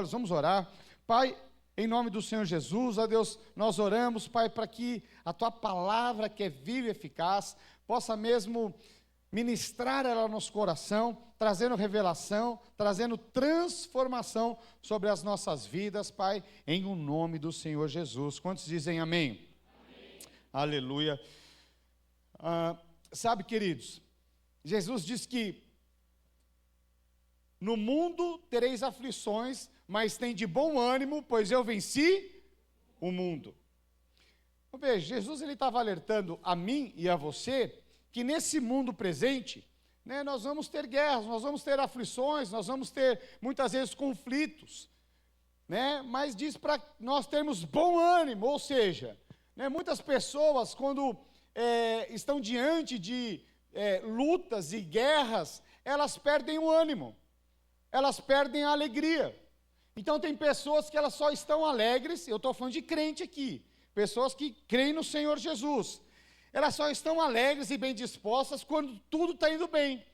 Vamos orar. Pai, em nome do Senhor Jesus, ó Deus, nós oramos, Pai, para que a Tua palavra, que é viva e eficaz, possa mesmo ministrar ela no nosso coração, trazendo revelação, trazendo transformação sobre as nossas vidas, Pai, em o nome do Senhor Jesus. Quantos dizem amém? Amém. Aleluia. Sabe, queridos, Jesus diz que no mundo tereis aflições, mas tem de bom ânimo, pois eu venci o mundo. Veja, Jesus estava alertando a mim e a você, que nesse mundo presente, né, nós vamos ter guerras, nós vamos ter aflições, nós vamos ter muitas vezes conflitos, né, mas diz para nós termos bom ânimo, ou seja, né, muitas pessoas quando estão diante de lutas e guerras, elas perdem o ânimo, elas perdem a alegria. Então tem pessoas que elas só estão alegres, eu estou falando de crente aqui, pessoas que creem no Senhor Jesus, elas só estão alegres e bem dispostas quando tudo está indo bem,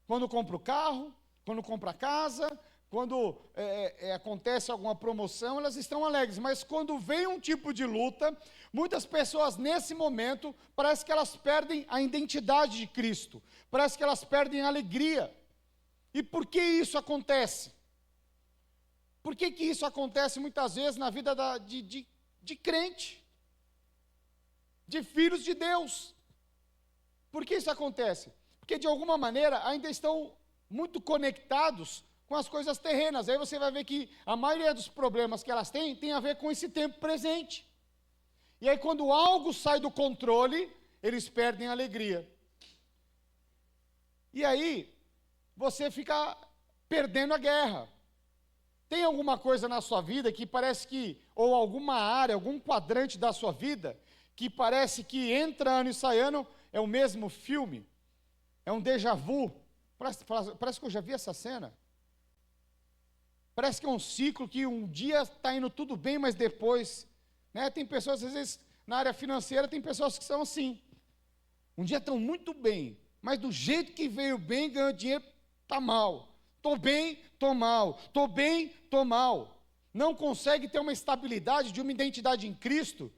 quando compra o carro, quando compra a casa, quando acontece alguma promoção, elas estão alegres, mas quando vem um tipo de luta, muitas pessoas nesse momento, parece que elas perdem a identidade de Cristo, parece que elas perdem a alegria. E por que isso acontece? Por que isso acontece muitas vezes na vida de crente, de filhos de Deus? Por que isso acontece? Porque de alguma maneira ainda estão muito conectados com as coisas terrenas. Aí você vai ver que a maioria dos problemas que elas têm, tem a ver com esse tempo presente. E aí quando algo sai do controle, eles perdem a alegria. E aí você fica perdendo a guerra. Tem alguma coisa na sua vida que parece que, ou alguma área, algum quadrante da sua vida, que parece que entra ano e sai ano, é o mesmo filme, é um déjà vu, parece que eu já vi essa cena, parece que é um ciclo que um dia está indo tudo bem, mas depois, né, tem pessoas, às vezes, na área financeira, tem pessoas que são assim, um dia estão muito bem, mas do jeito que veio bem, ganhou dinheiro, está mal. Estou bem, estou mal. Estou bem, estou mal. Não consegue ter uma estabilidade de uma identidade em Cristo,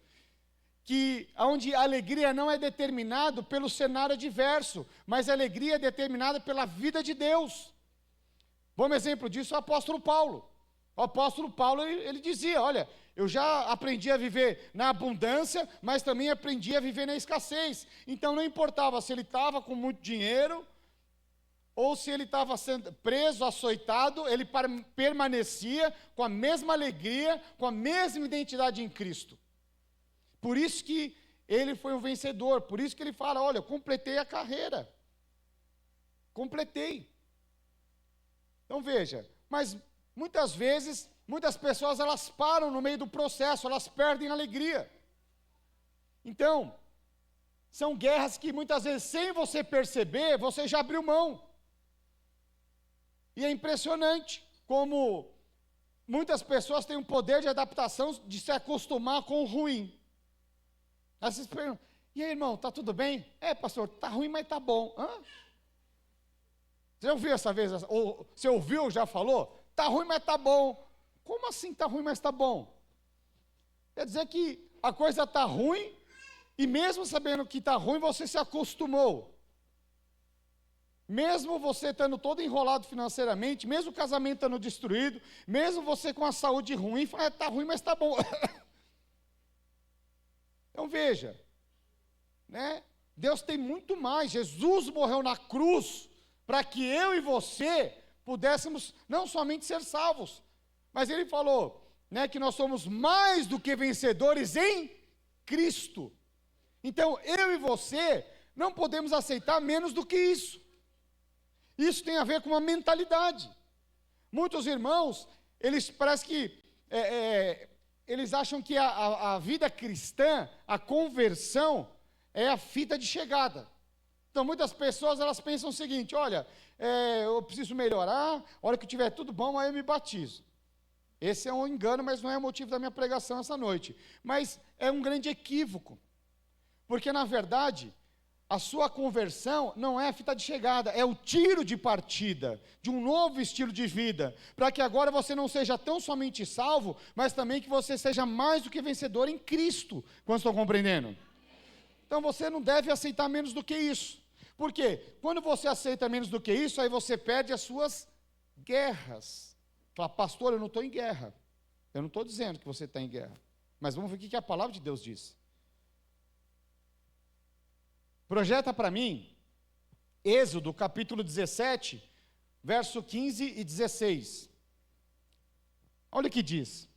onde a alegria não é determinada pelo cenário adverso, mas a alegria é determinada pela vida de Deus. Bom exemplo disso é o apóstolo Paulo. O apóstolo Paulo, ele dizia, olha, eu já aprendi a viver na abundância, mas também aprendi a viver na escassez. Então não importava se ele estava com muito dinheiro, ou se ele estava sendo preso, açoitado, ele permanecia com a mesma alegria, com a mesma identidade em Cristo. Por isso que ele foi um vencedor, por isso que ele fala, olha, eu completei a carreira. Completei. Então veja, mas muitas vezes, muitas pessoas elas param no meio do processo, elas perdem a alegria. Então, são guerras que muitas vezes, sem você perceber, você já abriu mão. E é impressionante como muitas pessoas têm um poder de adaptação, de se acostumar com o ruim. Às vezes perguntam, e aí, irmão, está tudo bem? Pastor, está ruim, mas está bom. Hã? Você já ouviu essa vez? Ou você ouviu, já falou? Está ruim, mas está bom. Como assim está ruim, mas está bom? Quer dizer que a coisa está ruim, e mesmo sabendo que está ruim, você se acostumou. Mesmo você estando todo enrolado financeiramente, mesmo o casamento estando destruído, mesmo você com a saúde ruim, fala, está ruim, mas está bom. Então veja, né? Deus tem muito mais. Jesus morreu na cruz para que eu e você pudéssemos não somente ser salvos, mas Ele falou, né, que nós somos mais do que vencedores em Cristo. Então eu e você não podemos aceitar menos do que isso. Isso tem a ver com uma mentalidade. Muitos irmãos, eles parece que eles acham que a vida cristã, a conversão, é a fita de chegada. Então muitas pessoas elas pensam o seguinte, olha, eu preciso melhorar, a hora que tiver tudo bom, aí eu me batizo. Esse é um engano, mas não é o motivo da minha pregação essa noite. Mas é um grande equívoco, porque na verdade, a sua conversão não é a fita de chegada, é o tiro de partida de um novo estilo de vida, para que agora você não seja tão somente salvo, mas também que você seja mais do que vencedor em Cristo. Quantos estão compreendendo? Então você não deve aceitar menos do que isso. Por quê? Quando você aceita menos do que isso, aí você perde as suas guerras. Fala, pastor, eu não estou em guerra. Eu não estou dizendo que você está em guerra. Mas vamos ver o que a palavra de Deus diz. Projeta para mim, Êxodo capítulo 17, verso 15 e 16. Olha o que diz.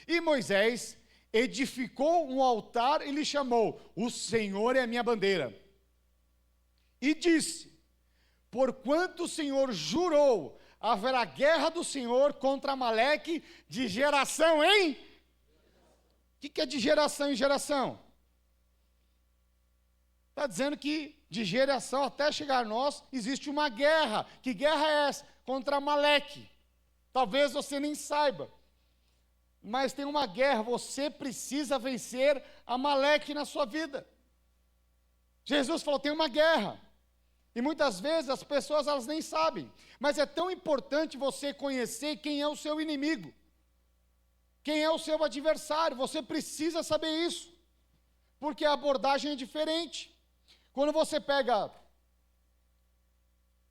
E Moisés edificou um altar e lhe chamou, o Senhor é a minha bandeira. E disse, porquanto o Senhor jurou, haverá guerra do Senhor contra Amaleque de geração em... O que é de geração em geração? Está dizendo que de geração até chegar a nós, existe uma guerra. Que guerra é essa? Contra Amaleque. Talvez você nem saiba. Mas tem uma guerra, você precisa vencer Amaleque na sua vida. Jesus falou, tem uma guerra. E muitas vezes as pessoas elas nem sabem. Mas é tão importante você conhecer quem é o seu inimigo. Quem é o seu adversário. Você precisa saber isso. Porque a abordagem é diferente. Quando você pega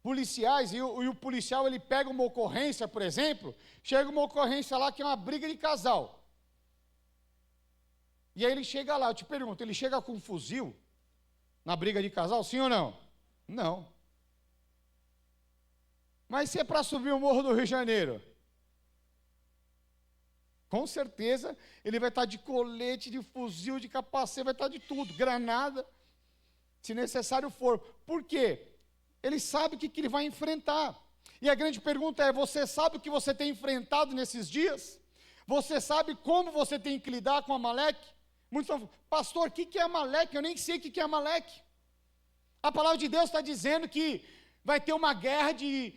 policiais e o policial ele pega uma ocorrência, por exemplo, chega uma ocorrência lá que é uma briga de casal. E aí ele chega lá, eu te pergunto, ele chega com um fuzil na briga de casal, sim ou não? Não. Mas se é para subir o Morro do Rio de Janeiro, com certeza ele vai estar de colete, de fuzil, de capacete, vai estar de tudo, granada, se necessário for. Por quê? Ele sabe o que ele vai enfrentar. E a grande pergunta é, você sabe o que você tem enfrentado nesses dias? Você sabe como você tem que lidar com Amaleque? Muitos falam, pastor, o que é Amaleque? Eu nem sei o que é Amaleque. A palavra de Deus está dizendo que vai ter uma guerra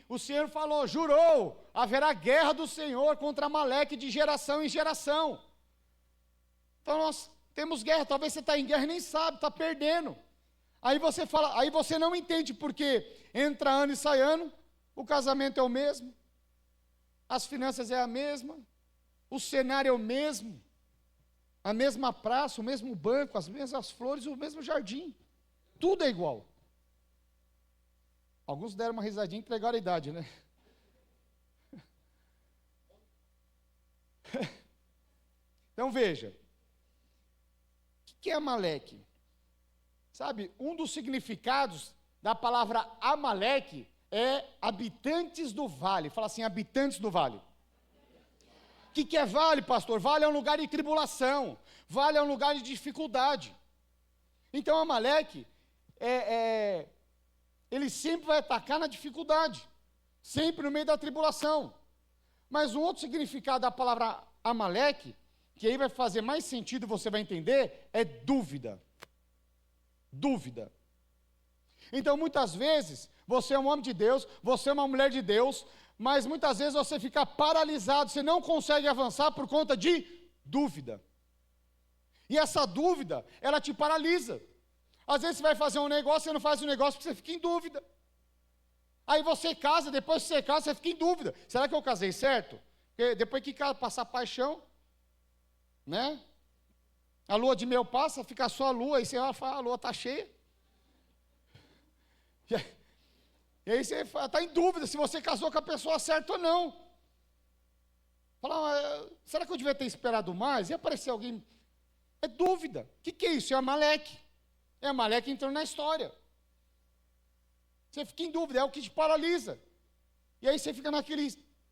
o Senhor falou, jurou, haverá guerra do Senhor contra Amaleque de geração em geração. Então nós temos guerra, talvez você está em guerra e nem sabe, está perdendo. Aí você fala, aí você não entende porque entra ano e sai ano, o casamento é o mesmo, as finanças é a mesma, o cenário é o mesmo, a mesma praça, o mesmo banco, as mesmas flores, o mesmo jardim, tudo é igual. Alguns deram uma risadinha e entregaram a idade, né? Então veja, o que é Amaleque? Sabe, um dos significados da palavra Amaleque é habitantes do vale. Fala assim, habitantes do vale. O que é vale, pastor? Vale é um lugar de tribulação. Vale é um lugar de dificuldade. Então, Amaleque, ele sempre vai atacar na dificuldade. Sempre no meio da tribulação. Mas um outro significado da palavra Amaleque, que aí vai fazer mais sentido, você vai entender, é dúvida. Dúvida. Então, muitas vezes, você é um homem de Deus, você é uma mulher de Deus, mas muitas vezes você fica paralisado, você não consegue avançar por conta de dúvida. E essa dúvida, ela te paralisa. Às vezes você vai fazer um negócio, você não faz o negócio porque você fica em dúvida. Aí você casa, depois que você casa, você fica em dúvida. Será que eu casei certo? Porque depois que passar paixão, né? A lua de mel passa, fica só a lua, aí você fala, a lua está cheia. E aí você está em dúvida se você casou com a pessoa certa ou não. Fala, será que eu devia ter esperado mais? E aparecer alguém? É dúvida. O que é isso? É Amaleque. É Amaleque entrando na história. Você fica em dúvida, é o que te paralisa. E aí você fica naquele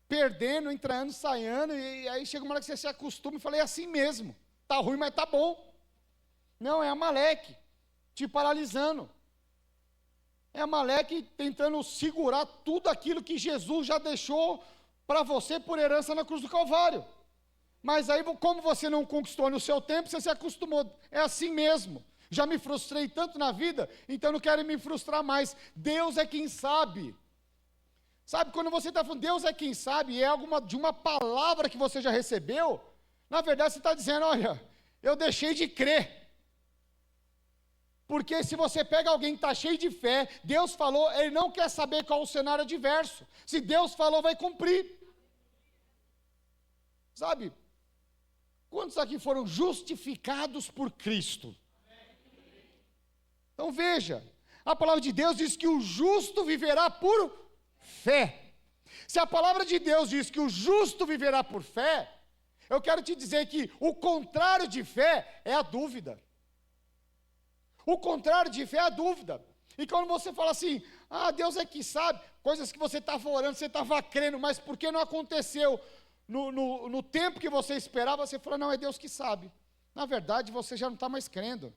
perdendo, entrando, saindo, e aí chega uma hora que você se acostuma e fala, é assim mesmo. Está ruim, mas está bom. Não, é Amaleque te paralisando. É Amaleque tentando segurar tudo aquilo que Jesus já deixou para você por herança na cruz do Calvário. Mas aí, como você não conquistou no seu tempo, você se acostumou. É assim mesmo. Já me frustrei tanto na vida, então não quero me frustrar mais. Deus é quem sabe. Sabe, quando você está falando, Deus é quem sabe, é de uma palavra que você já recebeu, na verdade você está dizendo, olha, eu deixei de crer. Porque se você pega alguém que está cheio de fé, Deus falou, ele não quer saber qual o cenário adverso. Se Deus falou, vai cumprir. Sabe? Quantos aqui foram justificados por Cristo? Então veja, a palavra de Deus diz que o justo viverá por fé. Se a palavra de Deus diz que o justo viverá por fé, eu quero te dizer que o contrário de fé é a dúvida. O contrário de fé é a dúvida. E quando você fala assim, Deus é que sabe, coisas que você estava orando, você estava crendo, mas por que não aconteceu no tempo que você esperava? Você fala, não, é Deus que sabe. Na verdade, você já não está mais crendo.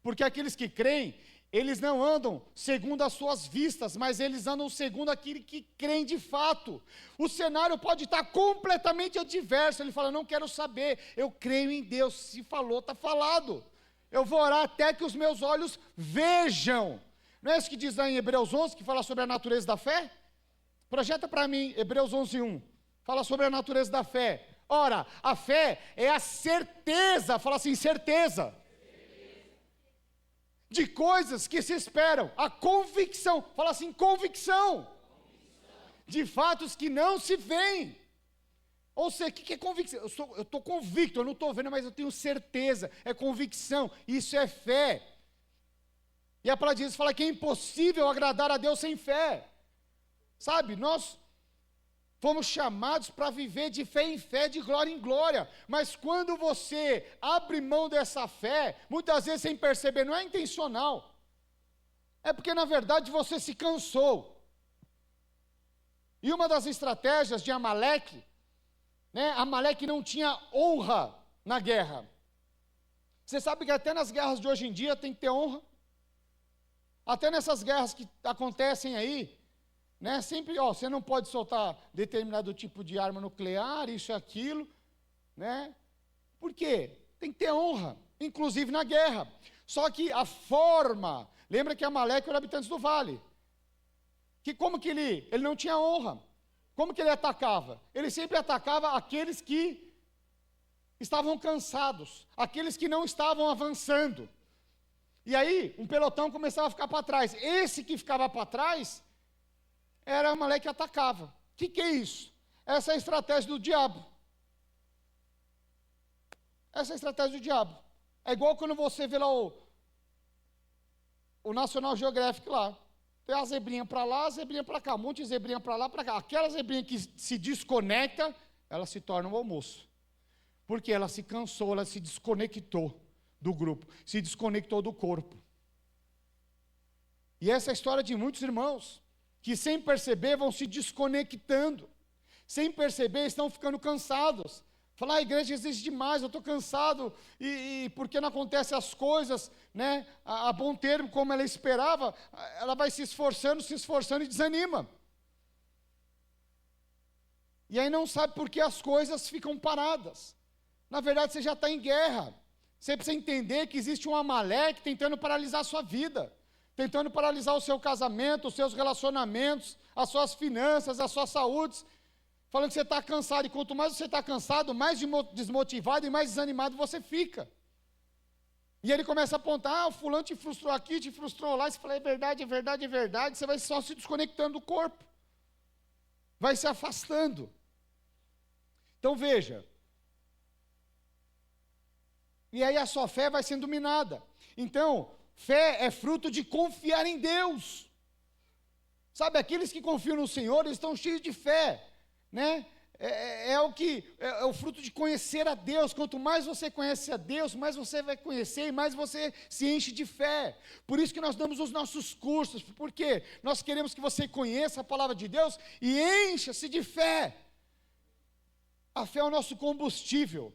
Porque aqueles que creem, eles não andam segundo as suas vistas, mas eles andam segundo aquilo que creem de fato. O cenário pode estar completamente adverso. Ele fala, não quero saber, eu creio em Deus, se falou, está falado. Eu vou orar até que os meus olhos vejam. Não é isso que diz lá em Hebreus 11, que fala sobre a natureza da fé? Projeta para mim, Hebreus 11:1. Fala sobre a natureza da fé. Ora, a fé é a certeza, fala assim, certeza. De coisas que se esperam, a convicção, fala assim, convicção. De fatos que não se veem. Ou seja, o que é convicção? Eu estou convicto, eu não estou vendo, mas eu tenho certeza, é convicção, isso é fé. E a palavra de Deus fala que é impossível agradar a Deus sem fé. Sabe, nós fomos chamados para viver de fé em fé, de glória em glória, mas quando você abre mão dessa fé, muitas vezes sem perceber, não é intencional, é porque na verdade você se cansou. E uma das estratégias de Amaleque, Amaleque não tinha honra na guerra. Você sabe que até nas guerras de hoje em dia tem que ter honra? Até nessas guerras que acontecem aí, sempre, você não pode soltar determinado tipo de arma nuclear, isso e aquilo, Por quê? Tem que ter honra, inclusive na guerra. Só que a forma, lembra que Amaleque era habitantes do vale, que como que ele não tinha honra, como que ele atacava? Ele sempre atacava aqueles que estavam cansados, aqueles que não estavam avançando. E aí, um pelotão começava a ficar para trás. Esse que ficava para trás, era Amaleque que atacava. O que é isso? Essa é a estratégia do diabo. Essa é a estratégia do diabo. É igual quando você vê lá o National Geographic lá. Tem a zebrinha para lá, a zebrinha para cá, um monte de zebrinha para lá, para cá. Aquela zebrinha que se desconecta, ela se torna um almoço. Porque ela se cansou, ela se desconectou do grupo, se desconectou do corpo. E essa é a história de muitos irmãos, que sem perceber vão se desconectando, sem perceber estão ficando cansados. Falar, a igreja exige demais, eu estou cansado, e porque não acontecem as coisas, a bom termo, como ela esperava, ela vai se esforçando e desanima. E aí não sabe por que as coisas ficam paradas. Na verdade, você já está em guerra. Você precisa entender que existe um Amaleque tentando paralisar a sua vida, tentando paralisar o seu casamento, os seus relacionamentos, as suas finanças, a sua saúde, falando que você está cansado, e quanto mais você está cansado, mais desmotivado e mais desanimado você fica. E ele começa a apontar, o fulano te frustrou aqui, te frustrou lá, e você fala, é verdade, é verdade, é verdade, você vai só se desconectando do corpo, vai se afastando. Então veja, e aí a sua fé vai sendo minada. Então, fé é fruto de confiar em Deus. Sabe, aqueles que confiam no Senhor, eles estão cheios de fé, É o fruto de conhecer a Deus. Quanto mais você conhece a Deus, mais você vai conhecer e mais você se enche de fé. Por isso que nós damos os nossos cursos, porque nós queremos que você conheça a palavra de Deus e encha-se de fé. A fé é o nosso combustível.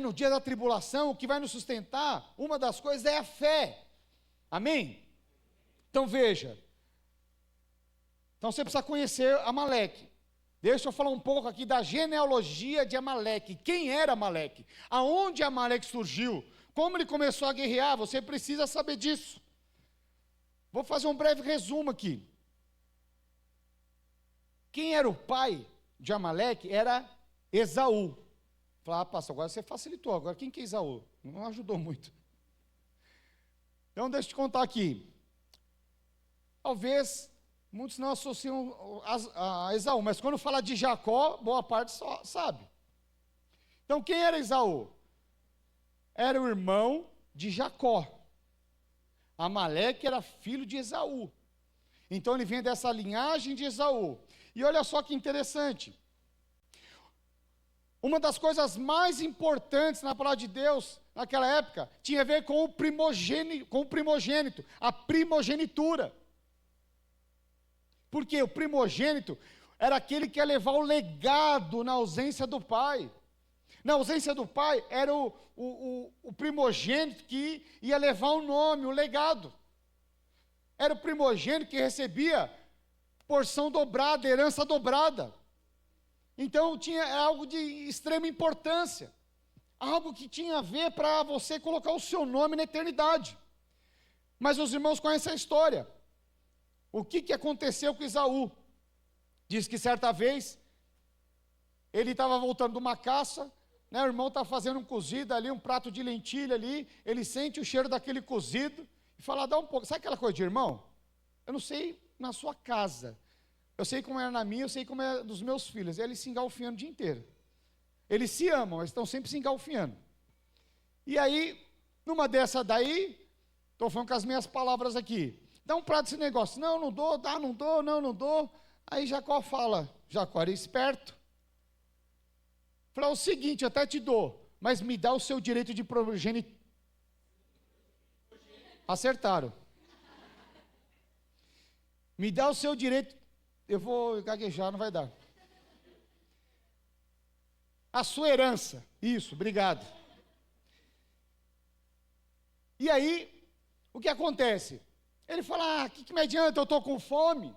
No dia da tribulação, o que vai nos sustentar, uma das coisas é a fé. Amém? Então veja. Então você precisa conhecer Amaleque. Deixa eu falar um pouco aqui da genealogia de Amaleque. Quem era Amaleque? Aonde Amaleque surgiu? Como ele começou a guerrear? Você precisa saber disso. Vou fazer um breve resumo aqui. Quem era o pai de Amaleque era Esaú. Falar, pastor, agora você facilitou. Agora quem que é Esaú? Não ajudou muito. Então, deixa eu te contar aqui. Talvez muitos não associam a Esaú, mas quando fala de Jacó, boa parte só sabe. Então, quem era Esaú? Era o irmão de Jacó. Amaleque era filho de Esaú. Então, ele vem dessa linhagem de Esaú. E olha só que interessante. Uma das coisas mais importantes na palavra de Deus, naquela época, tinha a ver com o primogênito, a primogenitura. Porque o primogênito era aquele que ia levar o legado na ausência do pai. Na ausência do pai, era o primogênito que ia levar o nome, o legado. Era o primogênito que recebia porção dobrada, herança dobrada. Então, tinha algo de extrema importância. Algo que tinha a ver para você colocar o seu nome na eternidade. Mas os irmãos conhecem a história. O que aconteceu com Esaú? Diz que certa vez, ele estava voltando de uma caça, né, o irmão está fazendo um cozido ali, um prato de lentilha ali, ele sente o cheiro daquele cozido, e fala, dá um pouco, sabe aquela coisa de irmão? Eu não sei na sua casa, eu sei como é na minha, eu sei como é dos meus filhos, e eles se engalfinhando o dia inteiro. Eles se amam, mas estão sempre se engalfinhando. E aí, numa dessa daí, estou falando com as minhas palavras aqui, dá um prato desse negócio, não dou, não dou. Aí Jacó fala, Jacó era esperto. Fala o seguinte, eu até te dou, mas me dá o seu direito de primogenitura. Acertaram. Me dá o seu direito, eu vou gaguejar, não vai dar. A sua herança, isso, obrigado. E aí, o que acontece? Ele fala, que me adianta, eu estou com fome.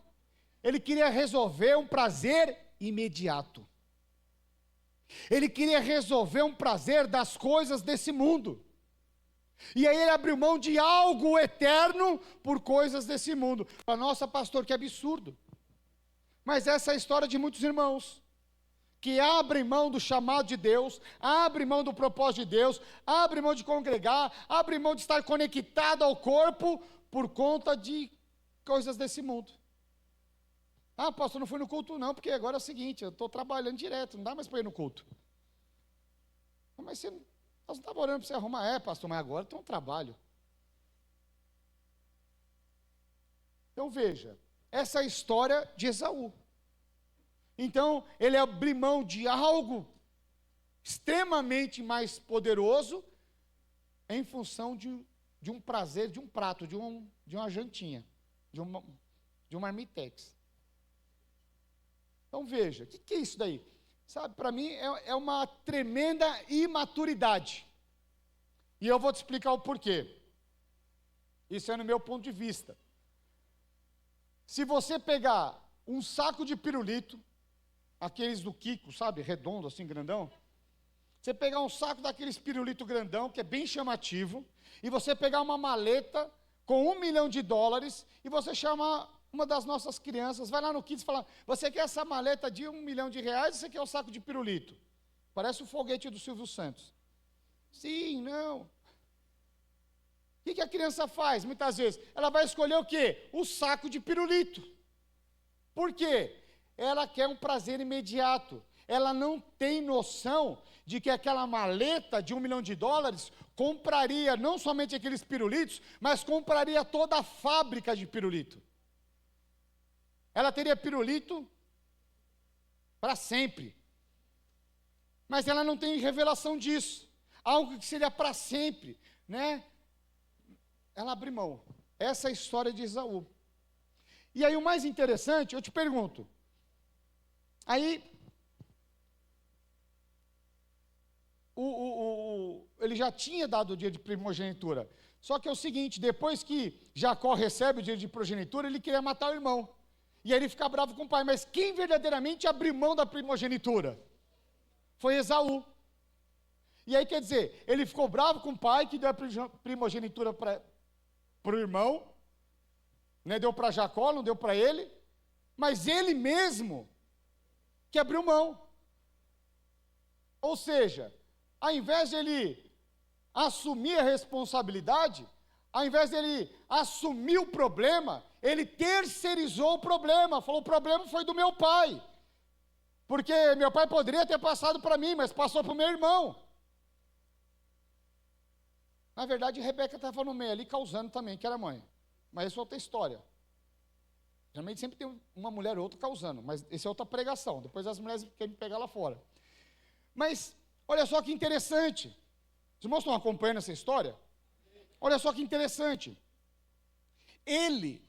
Ele queria resolver um prazer imediato. Ele queria resolver um prazer das coisas desse mundo. E aí ele abriu mão de algo eterno por coisas desse mundo. Fala, nossa, pastor, que absurdo. Mas essa é a história de muitos irmãos, que abrem mão do chamado de Deus, abrem mão do propósito de Deus, abrem mão de congregar, abrem mão de estar conectado ao corpo, por conta de coisas desse mundo. Ah, pastor, não fui no culto não, porque agora é o seguinte, eu estou trabalhando direto, não dá mais para ir no culto. Mas você, nós não estava orando para você arrumar, pastor, mas agora tem um trabalho. Então veja, essa é a história de Esaú. Então, ele abriu mão de algo extremamente mais poderoso, em função de um prazer, de um prato, de uma jantinha, de um marmitex. Então veja, o que é isso daí? Sabe, para mim é uma tremenda imaturidade. E eu vou te explicar o porquê. Isso é no meu ponto de vista. Se você pegar um saco de pirulito, aqueles do Kiko, sabe, redondo assim, grandão. Você pegar um saco daqueles pirulito grandão, que é bem chamativo, e você pegar uma maleta com $1 milhão, e você chama uma das nossas crianças, vai lá no Kids e fala, você quer essa maleta de $1 milhão, ou você quer o saco de pirulito? Parece o foguete do Silvio Santos. Sim, não. O que a criança faz, muitas vezes? Ela vai escolher o quê? O saco de pirulito. Por quê? Ela quer um prazer imediato. Ela não tem noção de que aquela maleta de $1 milhão compraria não somente aqueles pirulitos, mas compraria toda a fábrica de pirulito. Ela teria pirulito para sempre. Mas ela não tem revelação disso. Algo que seria para sempre, né? Ela abre mão. Essa é a história de Esaú. E aí o mais interessante, eu te pergunto, aí ele já tinha dado o dia de primogenitura, só que é o seguinte, depois que Jacó recebe o dia de primogenitura, ele queria matar o irmão, e aí ele fica bravo com o pai, mas quem verdadeiramente abriu mão da primogenitura? Foi Esaú. E aí quer dizer, ele ficou bravo com o pai, que deu a primogenitura para o irmão, né, deu para Jacó, não deu para ele, mas ele mesmo que abriu mão. Ou seja, ao invés de ele assumir a responsabilidade, ao invés dele assumir o problema, ele terceirizou o problema, falou, o problema foi do meu pai, porque meu pai poderia ter passado para mim, mas passou para o meu irmão. Na verdade, Rebeca estava no meio ali, causando também, que era mãe, mas isso é outra história. Geralmente sempre tem uma mulher ou outra causando, mas essa é outra pregação, depois as mulheres querem pegar lá fora. Mas, olha só que interessante, os irmãos estão acompanhando essa história? Olha só que interessante, ele,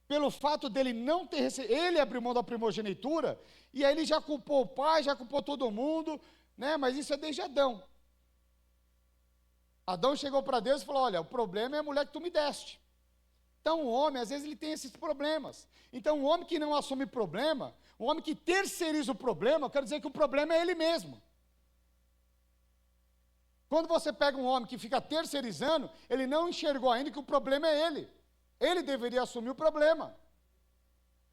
pelo fato dele não ter recebido, ele abriu mão da primogenitura, e aí ele já culpou o pai, já culpou todo mundo, né? Mas isso é desde Adão. Adão chegou para Deus e falou, olha, o problema é a mulher que tu me deste. Então o homem, às vezes ele tem esses problemas, então o homem que não assume problema, o homem que terceiriza o problema, eu quero dizer que o problema é ele mesmo. Quando você pega um homem que fica terceirizando, ele não enxergou ainda que o problema é ele. Ele deveria assumir o problema.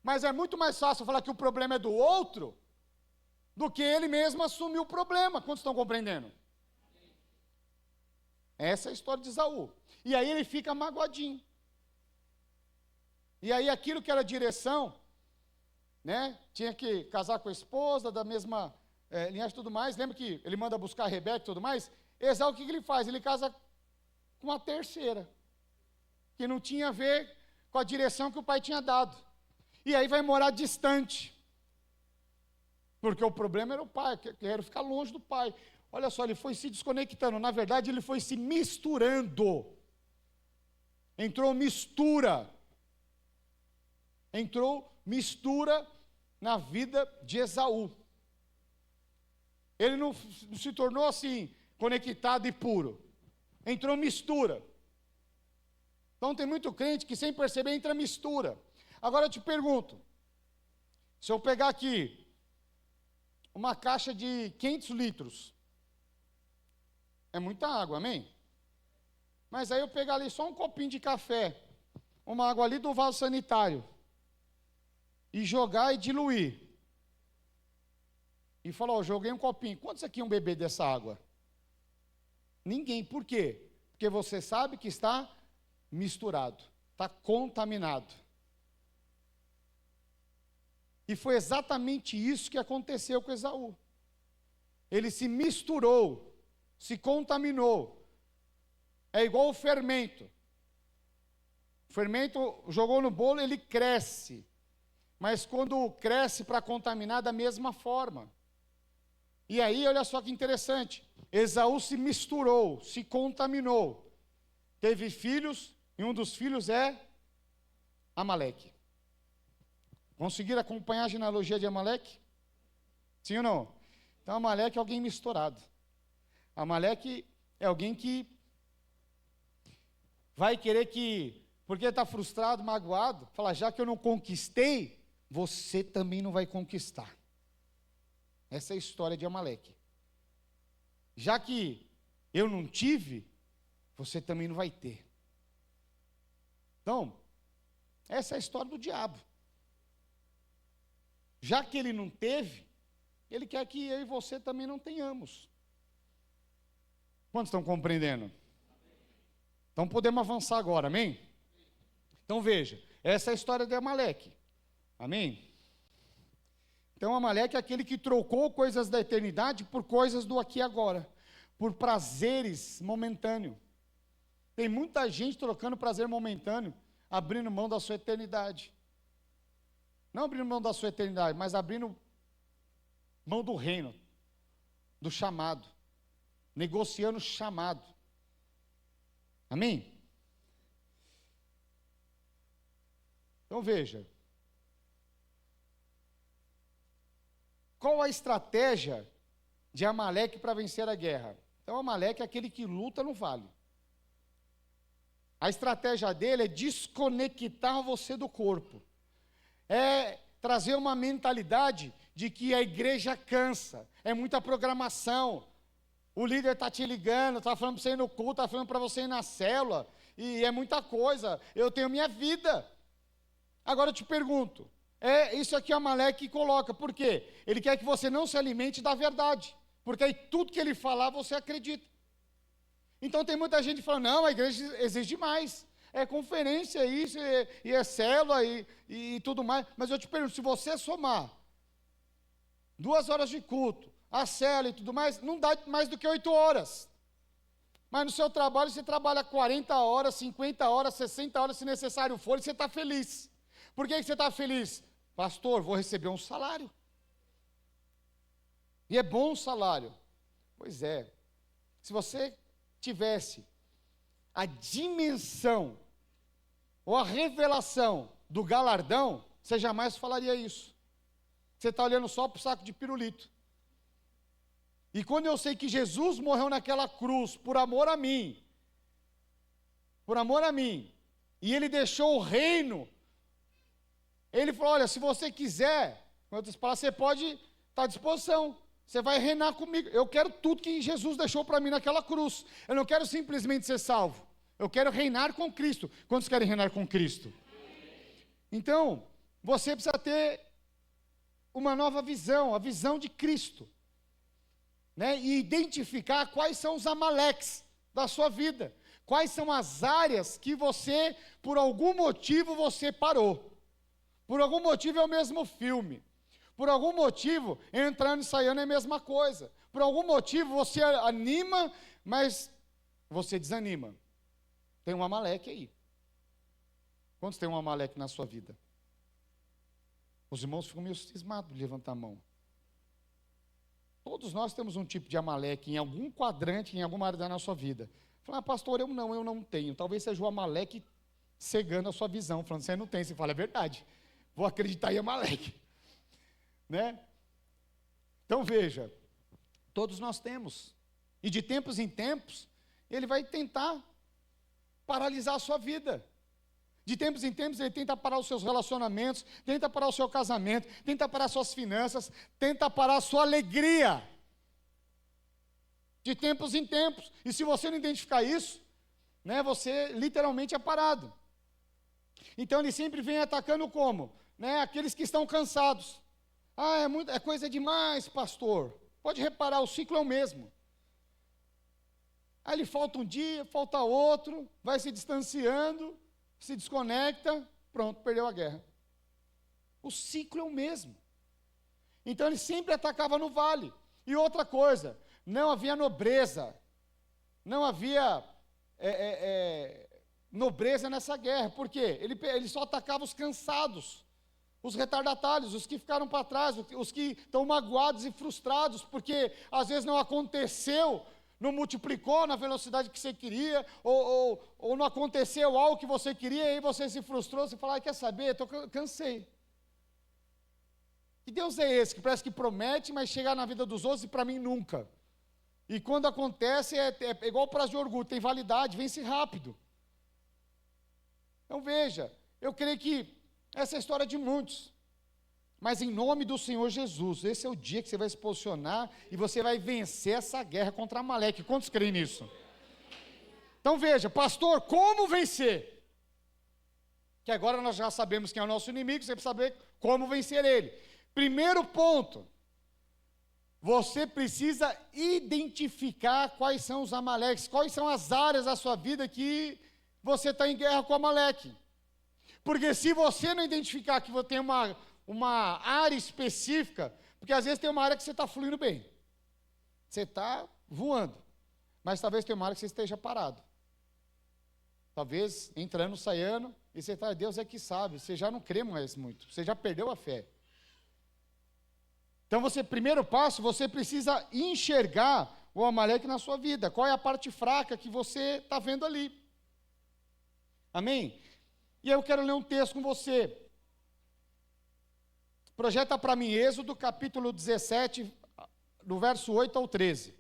Mas é muito mais fácil falar que o problema é do outro, do que ele mesmo assumir o problema. Quantos estão compreendendo? Essa é a história de Esaú. E aí ele fica magoadinho. E aí aquilo que era direção, né? Tinha que casar com a esposa, da mesma linhagem e tudo mais. Lembra que ele manda buscar a Rebeca e tudo mais? Esaú, o que ele faz? Ele casa com a terceira, que não tinha a ver com a direção que o pai tinha dado. E aí vai morar distante. Porque o problema era o pai, quero ficar longe do pai. Olha só, ele foi se desconectando. Na verdade, ele foi se misturando. Entrou mistura na vida de Esaú. Ele não se tornou assim, conectado e puro. Entrou mistura. Então tem muito crente que sem perceber entra mistura. Agora eu te pergunto, se eu pegar aqui uma caixa de 500 litros, é muita água, amém? Mas aí eu pegar ali só um copinho de café, uma água ali do vaso sanitário, e jogar e diluir. E falar, joguei um copinho, quantos aqui iam beber dessa água? Ninguém, por quê? Porque você sabe que está misturado, está contaminado. E foi exatamente isso que aconteceu com Esaú. Ele se misturou, se contaminou. É igual o fermento. O fermento jogou no bolo, ele cresce. Mas quando cresce para contaminar, da mesma forma. E aí, olha só que interessante. Esaú se misturou, se contaminou. Teve filhos, e um dos filhos é Amaleque. Conseguiram acompanhar a genealogia de Amaleque? Sim ou não? Então, Amaleque é alguém misturado. Amaleque é alguém que vai querer que, porque está frustrado, magoado, fala, já que eu não conquistei, você também não vai conquistar. Essa é a história de Amaleque. Já que eu não tive, você também não vai ter. Então, essa é a história do diabo. Já que ele não teve, ele quer que eu e você também não tenhamos. Quantos estão compreendendo? Então podemos avançar agora, amém? Então veja, essa é a história de Amaleque, amém? Então Amaleque é aquele que trocou coisas da eternidade por coisas do aqui e agora, por prazeres momentâneos. Tem muita gente trocando prazer momentâneo, abrindo mão da sua eternidade. Não abrindo mão da sua eternidade, mas abrindo mão do reino, do chamado, negociando o chamado. Amém? Então veja, qual a estratégia de Amaleque para vencer a guerra? Então Amaleque é aquele que luta no vale. A estratégia dele é desconectar você do corpo. É trazer uma mentalidade de que a igreja cansa, é muita programação, o líder está te ligando, está falando para você ir no culto, está falando para você ir na célula, e é muita coisa, eu tenho minha vida. Agora eu te pergunto, é isso aqui Amaleque coloca, por quê? Ele quer que você não se alimente da verdade, porque aí tudo que ele falar você acredita. Então tem muita gente falando, não, a igreja exige mais. É conferência, isso, e é célula, e tudo mais. Mas eu te pergunto, se você somar 2 horas de culto, a célula e tudo mais, não dá mais do que 8 horas. Mas no seu trabalho, você trabalha 40 horas, 50 horas, 60 horas, se necessário for, e você está feliz. Por que você está feliz? Pastor, vou receber um salário. E é bom o salário. Pois é. Se você tivesse a dimensão ou a revelação do galardão, você jamais falaria isso. Você está olhando só para o saco de pirulito. E quando eu sei que Jesus morreu naquela cruz por amor a mim, e Ele deixou o reino, Ele falou, olha, se você quiser, com outras palavras, você pode estar à disposição, você vai reinar comigo, eu quero tudo que Jesus deixou para mim naquela cruz, eu não quero simplesmente ser salvo, eu quero reinar com Cristo. Quantos querem reinar com Cristo? Então, você precisa ter uma nova visão, a visão de Cristo. Né, e identificar quais são os amaleques da sua vida, quais são as áreas que você, por algum motivo, você parou, por algum motivo é o mesmo filme, por algum motivo, entrando e saindo é a mesma coisa, por algum motivo você anima, mas você desanima, tem um amaleque aí. Quantos tem um amaleque na sua vida? Os irmãos ficam meio cismados de levantar a mão. Todos nós temos um tipo de amaleque em algum quadrante, em alguma área da nossa vida. Fala, pastor, eu não tenho. Talvez seja o amaleque cegando a sua visão, falando, você não tem. Você fala, é verdade, vou acreditar em amaleque. Né? Então veja, todos nós temos. E de tempos em tempos, ele vai tentar paralisar a sua vida. De tempos em tempos, ele tenta parar os seus relacionamentos, tenta parar o seu casamento, tenta parar suas finanças, tenta parar a sua alegria. De tempos em tempos. E se você não identificar isso, né, você literalmente é parado. Então ele sempre vem atacando como? Né, aqueles que estão cansados. Ah, é coisa demais, pastor. Pode reparar, o ciclo é o mesmo. Aí ele falta um dia, falta outro, vai se distanciando, se desconecta, pronto, perdeu a guerra. O ciclo é o mesmo. Então ele sempre atacava no vale. E outra coisa, não havia nobreza, não havia nobreza nessa guerra. Por quê? Ele só atacava os cansados, os retardatários, os que ficaram para trás, os que estão magoados e frustrados, porque às vezes não aconteceu, não multiplicou na velocidade que você queria, ou não aconteceu algo que você queria, e aí você se frustrou, você fala, quer saber, cansei. Que Deus é esse, que parece que promete, mas chega na vida dos outros e para mim nunca. E quando acontece, é igual o prazo de orgulho, tem validade, vence rápido. Então veja, eu creio que essa é a história de muitos. Mas em nome do Senhor Jesus, esse é o dia que você vai se posicionar e você vai vencer essa guerra contra Amaleque. Quantos creem nisso? Então veja, pastor, como vencer? Que agora nós já sabemos quem é o nosso inimigo, você precisa saber como vencer ele. Primeiro ponto, você precisa identificar quais são os Amaleques, quais são as áreas da sua vida que você está em guerra com Amaleque. Porque se você não identificar que você tem uma área específica, porque às vezes tem uma área que você está fluindo bem, você está voando, mas talvez tenha uma área que você esteja parado, talvez entrando, saindo, e você está, Deus é que sabe, você já não crê mais muito, você já perdeu a fé. Então primeiro passo, você precisa enxergar o Amaleque na sua vida, qual é a parte fraca que você está vendo ali, amém? E aí eu quero ler um texto com você. Projeta para mim Êxodo capítulo 17, do verso 8 ao 13.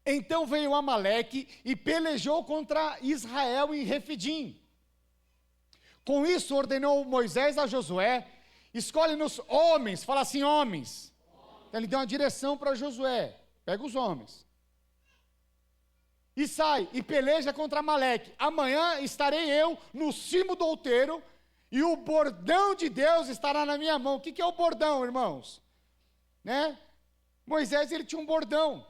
Então veio Amaleque e pelejou contra Israel em Refidim. Com isso ordenou Moisés a Josué, escolhe-nos homens, fala assim, homens. Então ele deu uma direção para Josué, pega os homens. E sai, e peleja contra Amaleque. Amanhã estarei eu no cimo do outeiro, e o bordão de Deus estará na minha mão. O que é o bordão, irmãos? Né? Moisés, ele tinha um bordão.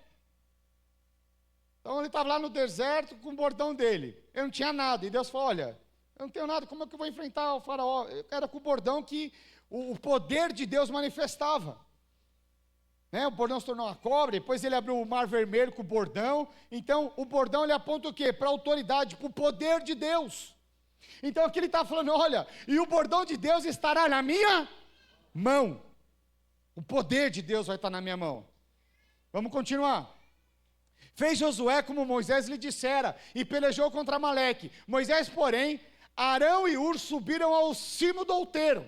Então ele estava lá no deserto com o bordão dele. Ele não tinha nada. E Deus falou: olha, eu não tenho nada, como é que eu vou enfrentar o faraó? Era com o bordão que o poder de Deus manifestava. Né? O bordão se tornou uma cobra, depois ele abriu o mar vermelho com o bordão. Então o bordão ele aponta o quê? Para a autoridade, para o poder de Deus. Então aqui ele está falando: olha, e o bordão de Deus estará na minha mão. O poder de Deus vai estar na minha mão. Vamos continuar. Fez Josué como Moisés lhe dissera, e pelejou contra Amaleque. Moisés, porém, Arão e Hur subiram ao cimo do outeiro.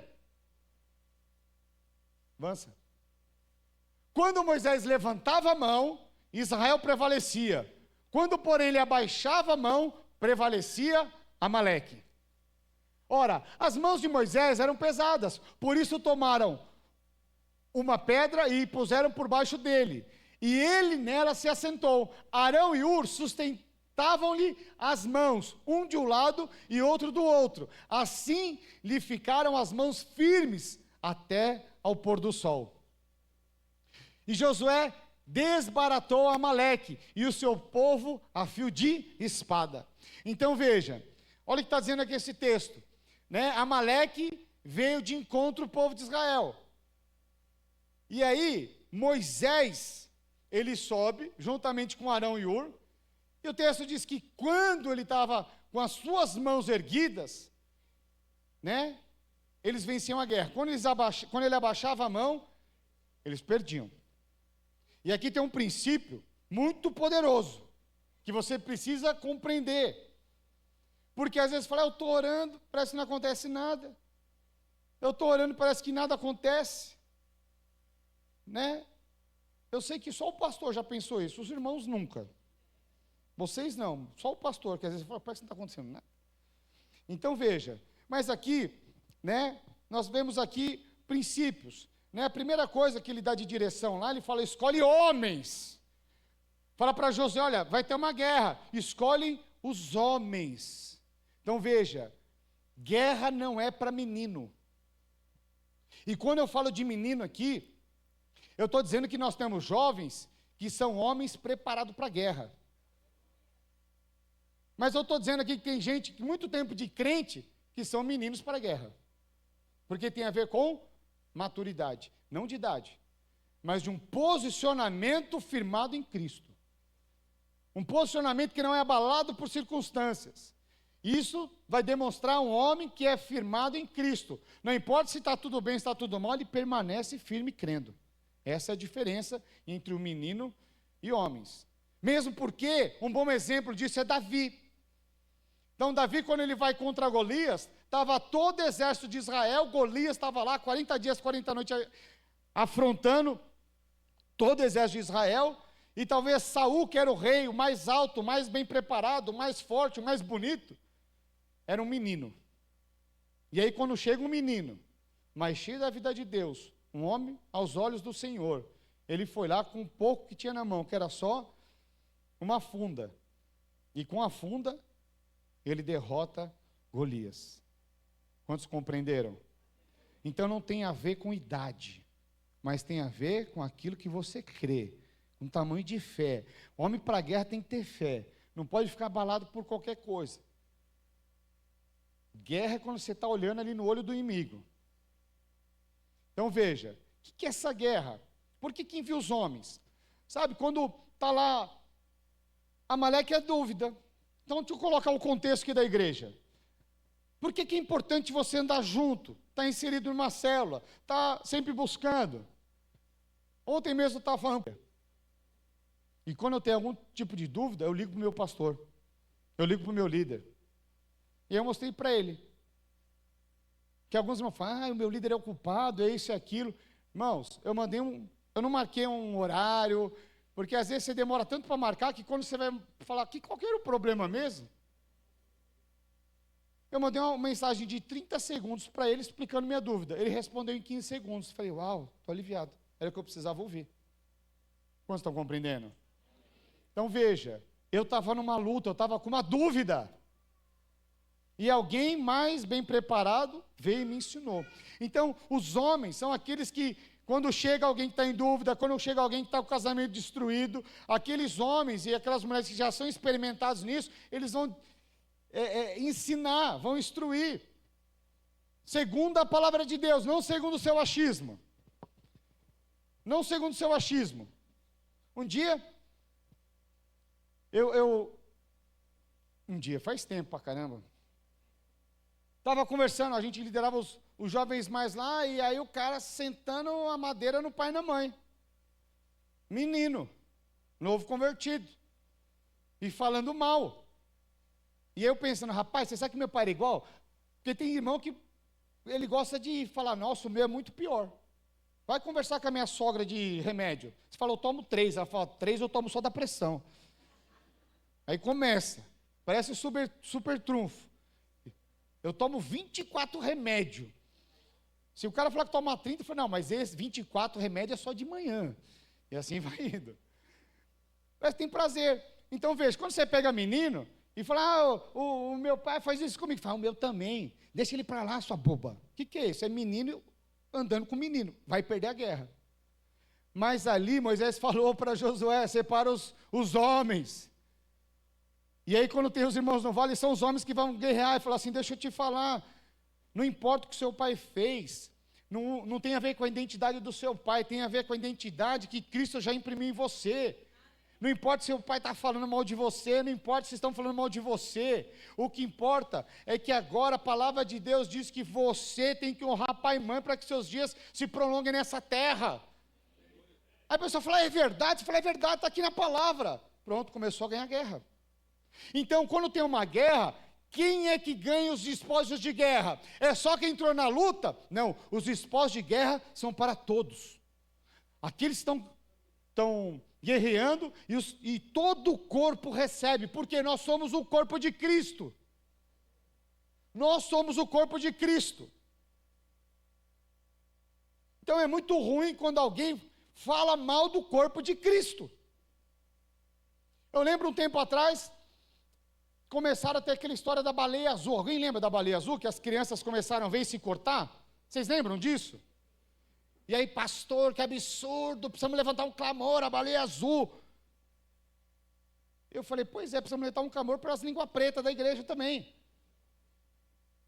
Avança. Quando Moisés levantava a mão, Israel prevalecia. Quando, porém, ele abaixava a mão, prevalecia Amaleque. Ora, as mãos de Moisés eram pesadas, por isso tomaram uma pedra e puseram por baixo dele. E ele nela se assentou. Arão e Hur sustentavam-lhe as mãos, um de um lado e outro do outro. Assim lhe ficaram as mãos firmes até ao pôr do sol. E Josué desbaratou Amaleque e o seu povo a fio de espada. Então veja, olha o que está dizendo aqui esse texto. Né? Amaleque veio de encontro ao povo de Israel. E aí, Moisés, ele sobe, juntamente com Arão e Hur, e o texto diz que quando ele estava com as suas mãos erguidas, né, eles venciam a guerra. Quando ele abaixava a mão, eles perdiam. E aqui tem um princípio muito poderoso, que você precisa compreender. Porque às vezes fala: eu estou orando, parece que não acontece nada. Eu estou orando, parece que nada acontece. Né? Eu sei que só o pastor já pensou isso, os irmãos nunca. Vocês não, só o pastor, que às vezes fala: parece que não está acontecendo nada. Então veja, mas aqui, né, nós vemos aqui princípios. Né? A primeira coisa que ele dá de direção lá, ele fala: escolhe homens. Fala para Josué: olha, vai ter uma guerra, escolhe os homens. Então veja, guerra não é para menino. E quando eu falo de menino aqui, eu estou dizendo que nós temos jovens que são homens preparados para a guerra. Mas eu estou dizendo aqui que tem gente, que muito tempo de crente, que são meninos para a guerra. Porque tem a ver com maturidade, não de idade, mas de um posicionamento firmado em Cristo. Um posicionamento que não é abalado por circunstâncias. Isso vai demonstrar um homem que é firmado em Cristo. Não importa se está tudo bem, se está tudo mal, ele permanece firme crendo. Essa é a diferença entre o menino e homens. Mesmo porque um bom exemplo disso é Davi. Então Davi, quando ele vai contra Golias, estava todo o exército de Israel, Golias estava lá 40 dias, 40 noites afrontando todo o exército de Israel, e talvez Saul, que era o rei, o mais alto, o mais bem preparado, o mais forte, o mais bonito, era um menino. E aí quando chega um menino, mas cheio da vida de Deus, um homem aos olhos do Senhor, ele foi lá com um pouco que tinha na mão, que era só uma funda, e com a funda ele derrota Golias. Quantos compreenderam? Então não tem a ver com idade, mas tem a ver com aquilo que você crê, com tamanho de fé. Homem para a guerra tem que ter fé, não pode ficar abalado por qualquer coisa. Guerra é quando você está olhando ali no olho do inimigo. Então veja, o que é essa guerra? Por que envia os homens? Sabe, quando está lá, Amaleque é dúvida. Então deixa eu colocar o contexto aqui da igreja. Por que é importante você andar junto? Está inserido numa célula, está sempre buscando. Ontem mesmo eu estava falando. E quando eu tenho algum tipo de dúvida, eu ligo para o meu pastor. Eu ligo para o meu líder. E eu mostrei para ele. Que alguns irmãos falam: o meu líder é o culpado, é isso e aquilo. Irmãos, eu não marquei um horário, porque às vezes você demora tanto para marcar que quando você vai falar qual que era o problema mesmo, eu mandei uma mensagem de 30 segundos para ele explicando minha dúvida. Ele respondeu em 15 segundos. Falei: uau, estou aliviado. Era o que eu precisava ouvir. Quantos estão compreendendo? Então veja, eu estava numa luta, eu estava com uma dúvida. E alguém mais bem preparado veio e me ensinou. Então, os homens são aqueles que quando chega alguém que está em dúvida, quando chega alguém que está com o casamento destruído, aqueles homens e aquelas mulheres que já são experimentados nisso, eles vão ensinar, vão instruir, segundo a palavra de Deus, não segundo o seu achismo. Não segundo o seu achismo. Um dia, um dia, faz tempo pra caramba, estava conversando, a gente liderava os jovens mais lá, e aí o cara sentando a madeira no pai e na mãe. Menino, novo convertido, e falando mal. E eu pensando, rapaz, você sabe que meu pai era igual? Porque tem irmão que ele gosta de falar, nossa, o meu é muito pior. Vai conversar com a minha sogra de remédio. Você fala, eu tomo 3. Ela fala, 3 eu tomo só da pressão. Aí começa, parece super trunfo. Eu tomo 24 remédios. Se o cara falar que toma 30, eu falo, não, mas esse 24 remédio é só de manhã. E assim vai indo. Mas tem prazer. Então veja, quando você pega menino e fala, o meu pai faz isso comigo. Fala, o meu também. Deixa ele para lá, sua boba. O que é isso? É menino andando com menino. Vai perder a guerra. Mas ali Moisés falou para Josué, separa os homens. E aí quando tem os irmãos no vale, são os homens que vão guerrear e falar assim, deixa eu te falar, não importa o que seu pai fez, não tem a ver com a identidade do seu pai, tem a ver com a identidade que Cristo já imprimiu em você. Não importa se o pai está falando mal de você, não importa se estão falando mal de você, o que importa é que agora a palavra de Deus diz que você tem que honrar pai e mãe para que seus dias se prolonguem nessa terra. Aí a pessoa fala, é verdade? Você fala, é verdade, está aqui na palavra. Pronto, começou a ganhar guerra. Então, quando tem uma guerra, quem é que ganha os despojos de guerra? É só quem entrou na luta? Não, os despojos de guerra são para todos. Aqueles que estão guerreando e todo o corpo recebe, porque nós somos o corpo de Cristo. Nós somos o corpo de Cristo. Então é muito ruim quando alguém fala mal do corpo de Cristo. Eu lembro um tempo atrás, começaram a ter aquela história da baleia azul. Alguém lembra da baleia azul? Que as crianças começaram a ver e se cortar? Vocês lembram disso? E aí, pastor, que absurdo, precisamos levantar um clamor, a baleia azul. Eu falei, pois é, precisamos levantar um clamor para as línguas pretas da igreja também.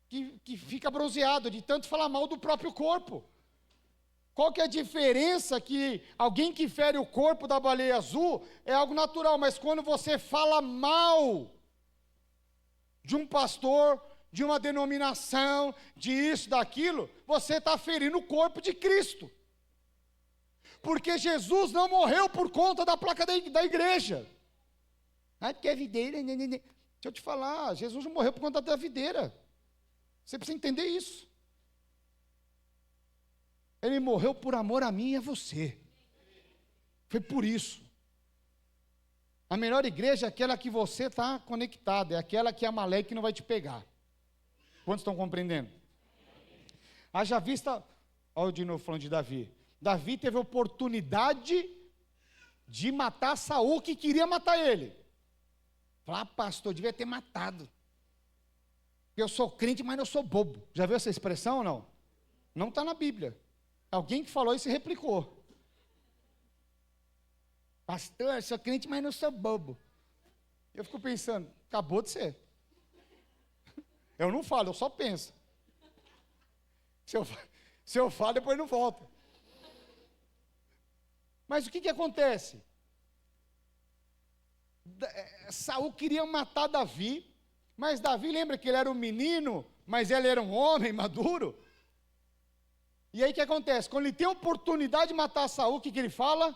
Que fica bronzeado de tanto falar mal do próprio corpo. Qual que é a diferença? Que alguém que fere o corpo da baleia azul é algo natural, mas quando você fala mal de um pastor, de uma denominação, de isso, daquilo, você está ferindo o corpo de Cristo. Porque Jesus não morreu por conta da placa da igreja. Ah, porque é videira. Deixa eu te falar, Jesus não morreu por conta da videira. Você precisa entender isso. Ele morreu por amor a mim e a você. Foi por isso. A melhor igreja é aquela que você está conectado, é aquela que Amaleque não vai te pegar. Quantos estão compreendendo? Haja vista, olha de novo falando de Davi. Davi teve a oportunidade de matar Saul, que queria matar ele. Falar, pastor, devia ter matado. Eu sou crente, mas não sou bobo. Já viu essa expressão ou não? Não está na Bíblia. Alguém que falou isso e replicou. Pastor, eu sou crente, mas não sou bobo. Eu fico pensando, acabou de ser. Eu não falo, eu só penso. Se eu falo, depois não volta. Mas o que acontece? Saul queria matar Davi, mas Davi, lembra que ele era um menino, mas ele era um homem maduro? E aí o que acontece? Quando ele tem a oportunidade de matar Saul, o que ele fala?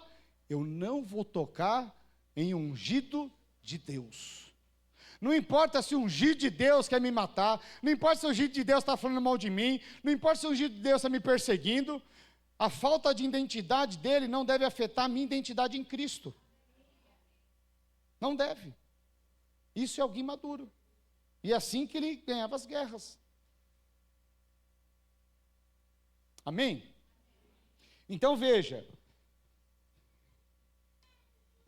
Eu não vou tocar em ungido de Deus. Não importa se o ungido de Deus quer me matar, não importa se o ungido de Deus está falando mal de mim, não importa se o ungido de Deus está me perseguindo, a falta de identidade dele não deve afetar a minha identidade em Cristo. Não deve. Isso é alguém maduro. E é assim que ele ganhava as guerras. Amém? Então veja.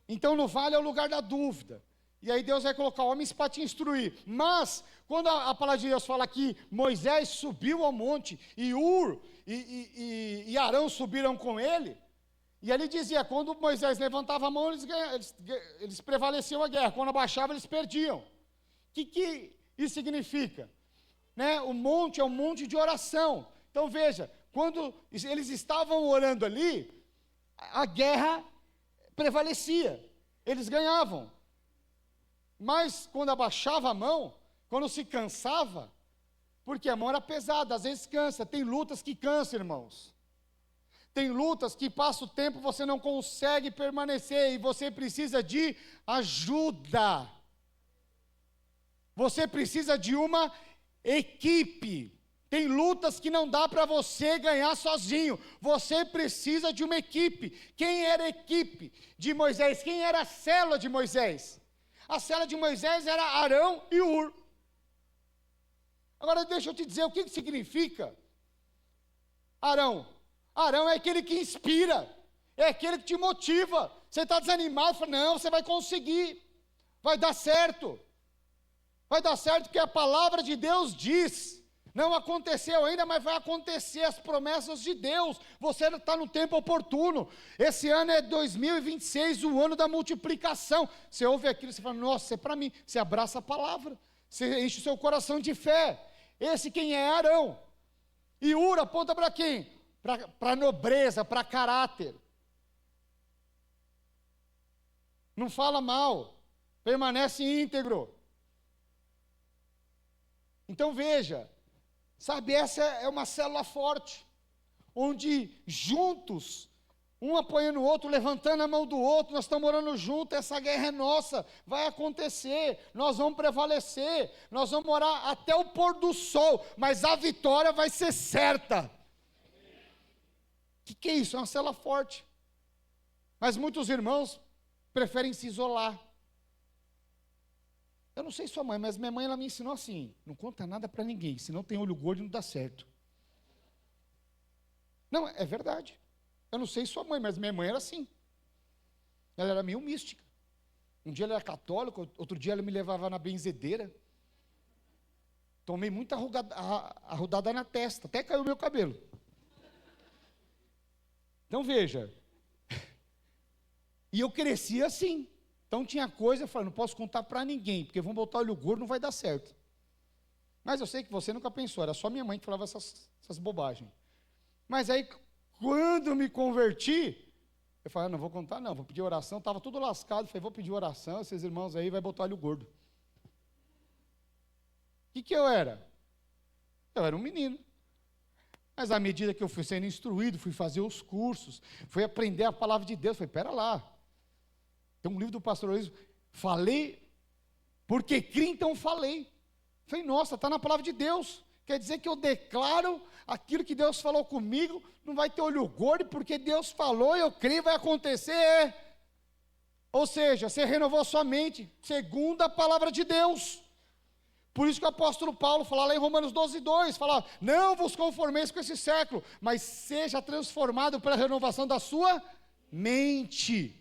Então no vale é o lugar da dúvida. E aí Deus vai colocar homens para te instruir. Mas, quando a palavra de Deus fala que Moisés subiu ao monte, e e Arão subiram com ele, e ele dizia, quando Moisés levantava a mão, eles prevaleciam a guerra. Quando abaixava, eles perdiam. O que isso significa? Né? O monte é um monte de oração. Então veja, quando eles estavam orando ali, a guerra prevalecia, eles ganhavam. Mas quando abaixava a mão, quando se cansava, porque a mão era pesada, às vezes cansa, tem lutas que cansam, irmãos. Tem lutas que passa o tempo, você não consegue permanecer, e você precisa de ajuda. Você precisa de uma equipe. Tem lutas que não dá para você ganhar sozinho. Você precisa de uma equipe. Quem era a equipe de Moisés? Quem era a célula de Moisés? A célula de Moisés era Arão e Hur. Agora deixa eu te dizer o que significa Arão. Arão é aquele que inspira, é aquele que te motiva. Você está desanimado, fala, não, você vai conseguir, vai dar certo. Vai dar certo porque a palavra de Deus diz. Não aconteceu ainda, mas vai acontecer, as promessas de Deus. Você está no tempo oportuno. Esse ano é 2026, o ano da multiplicação. Você ouve aquilo, você fala, nossa, é para mim. Você abraça a palavra, você enche o seu coração de fé. Esse quem é? Arão. E Hur aponta para quem? Para nobreza, para caráter. Não fala mal, permanece íntegro. Então veja, sabe, essa é uma célula forte, onde juntos, um apoiando o outro, levantando a mão do outro, nós estamos orando juntos, essa guerra é nossa, vai acontecer, nós vamos prevalecer, nós vamos orar até o pôr do sol, mas a vitória vai ser certa. O que é isso? É uma célula forte. Mas muitos irmãos preferem se isolar. Eu não sei sua mãe, mas minha mãe ela me ensinou assim, não conta nada para ninguém, senão tem olho gordo e não dá certo. Não, é verdade. Eu não sei sua mãe, mas minha mãe era assim. Ela era meio mística. Um dia ela era católica, outro dia ela me levava na benzedeira. Tomei muita arrudada na testa, até caiu o meu cabelo. Então veja, e eu cresci assim. Então tinha coisa, eu falei, não posso contar para ninguém, porque vão botar olho gordo, não vai dar certo. Mas eu sei que você nunca pensou, era só minha mãe que falava essas bobagens. Mas aí, quando eu me converti, eu falei, não vou contar não, vou pedir oração, estava tudo lascado, falei, vou pedir oração, esses irmãos aí vai botar olho gordo. O que eu era? Eu era um menino. Mas à medida que eu fui sendo instruído, fui fazer os cursos, fui aprender a palavra de Deus, falei, pera lá. Tem um livro do pastor Luiz, falei, porque criei, então falei. Falei, nossa, está na palavra de Deus. Quer dizer que eu declaro aquilo que Deus falou comigo, não vai ter olho gordo, porque Deus falou, eu creio, vai acontecer. Ou seja, você renovou sua mente, segundo a palavra de Deus. Por isso que o apóstolo Paulo fala lá em Romanos 12:2, fala, não vos conformeis com esse século, mas seja transformado pela renovação da sua mente.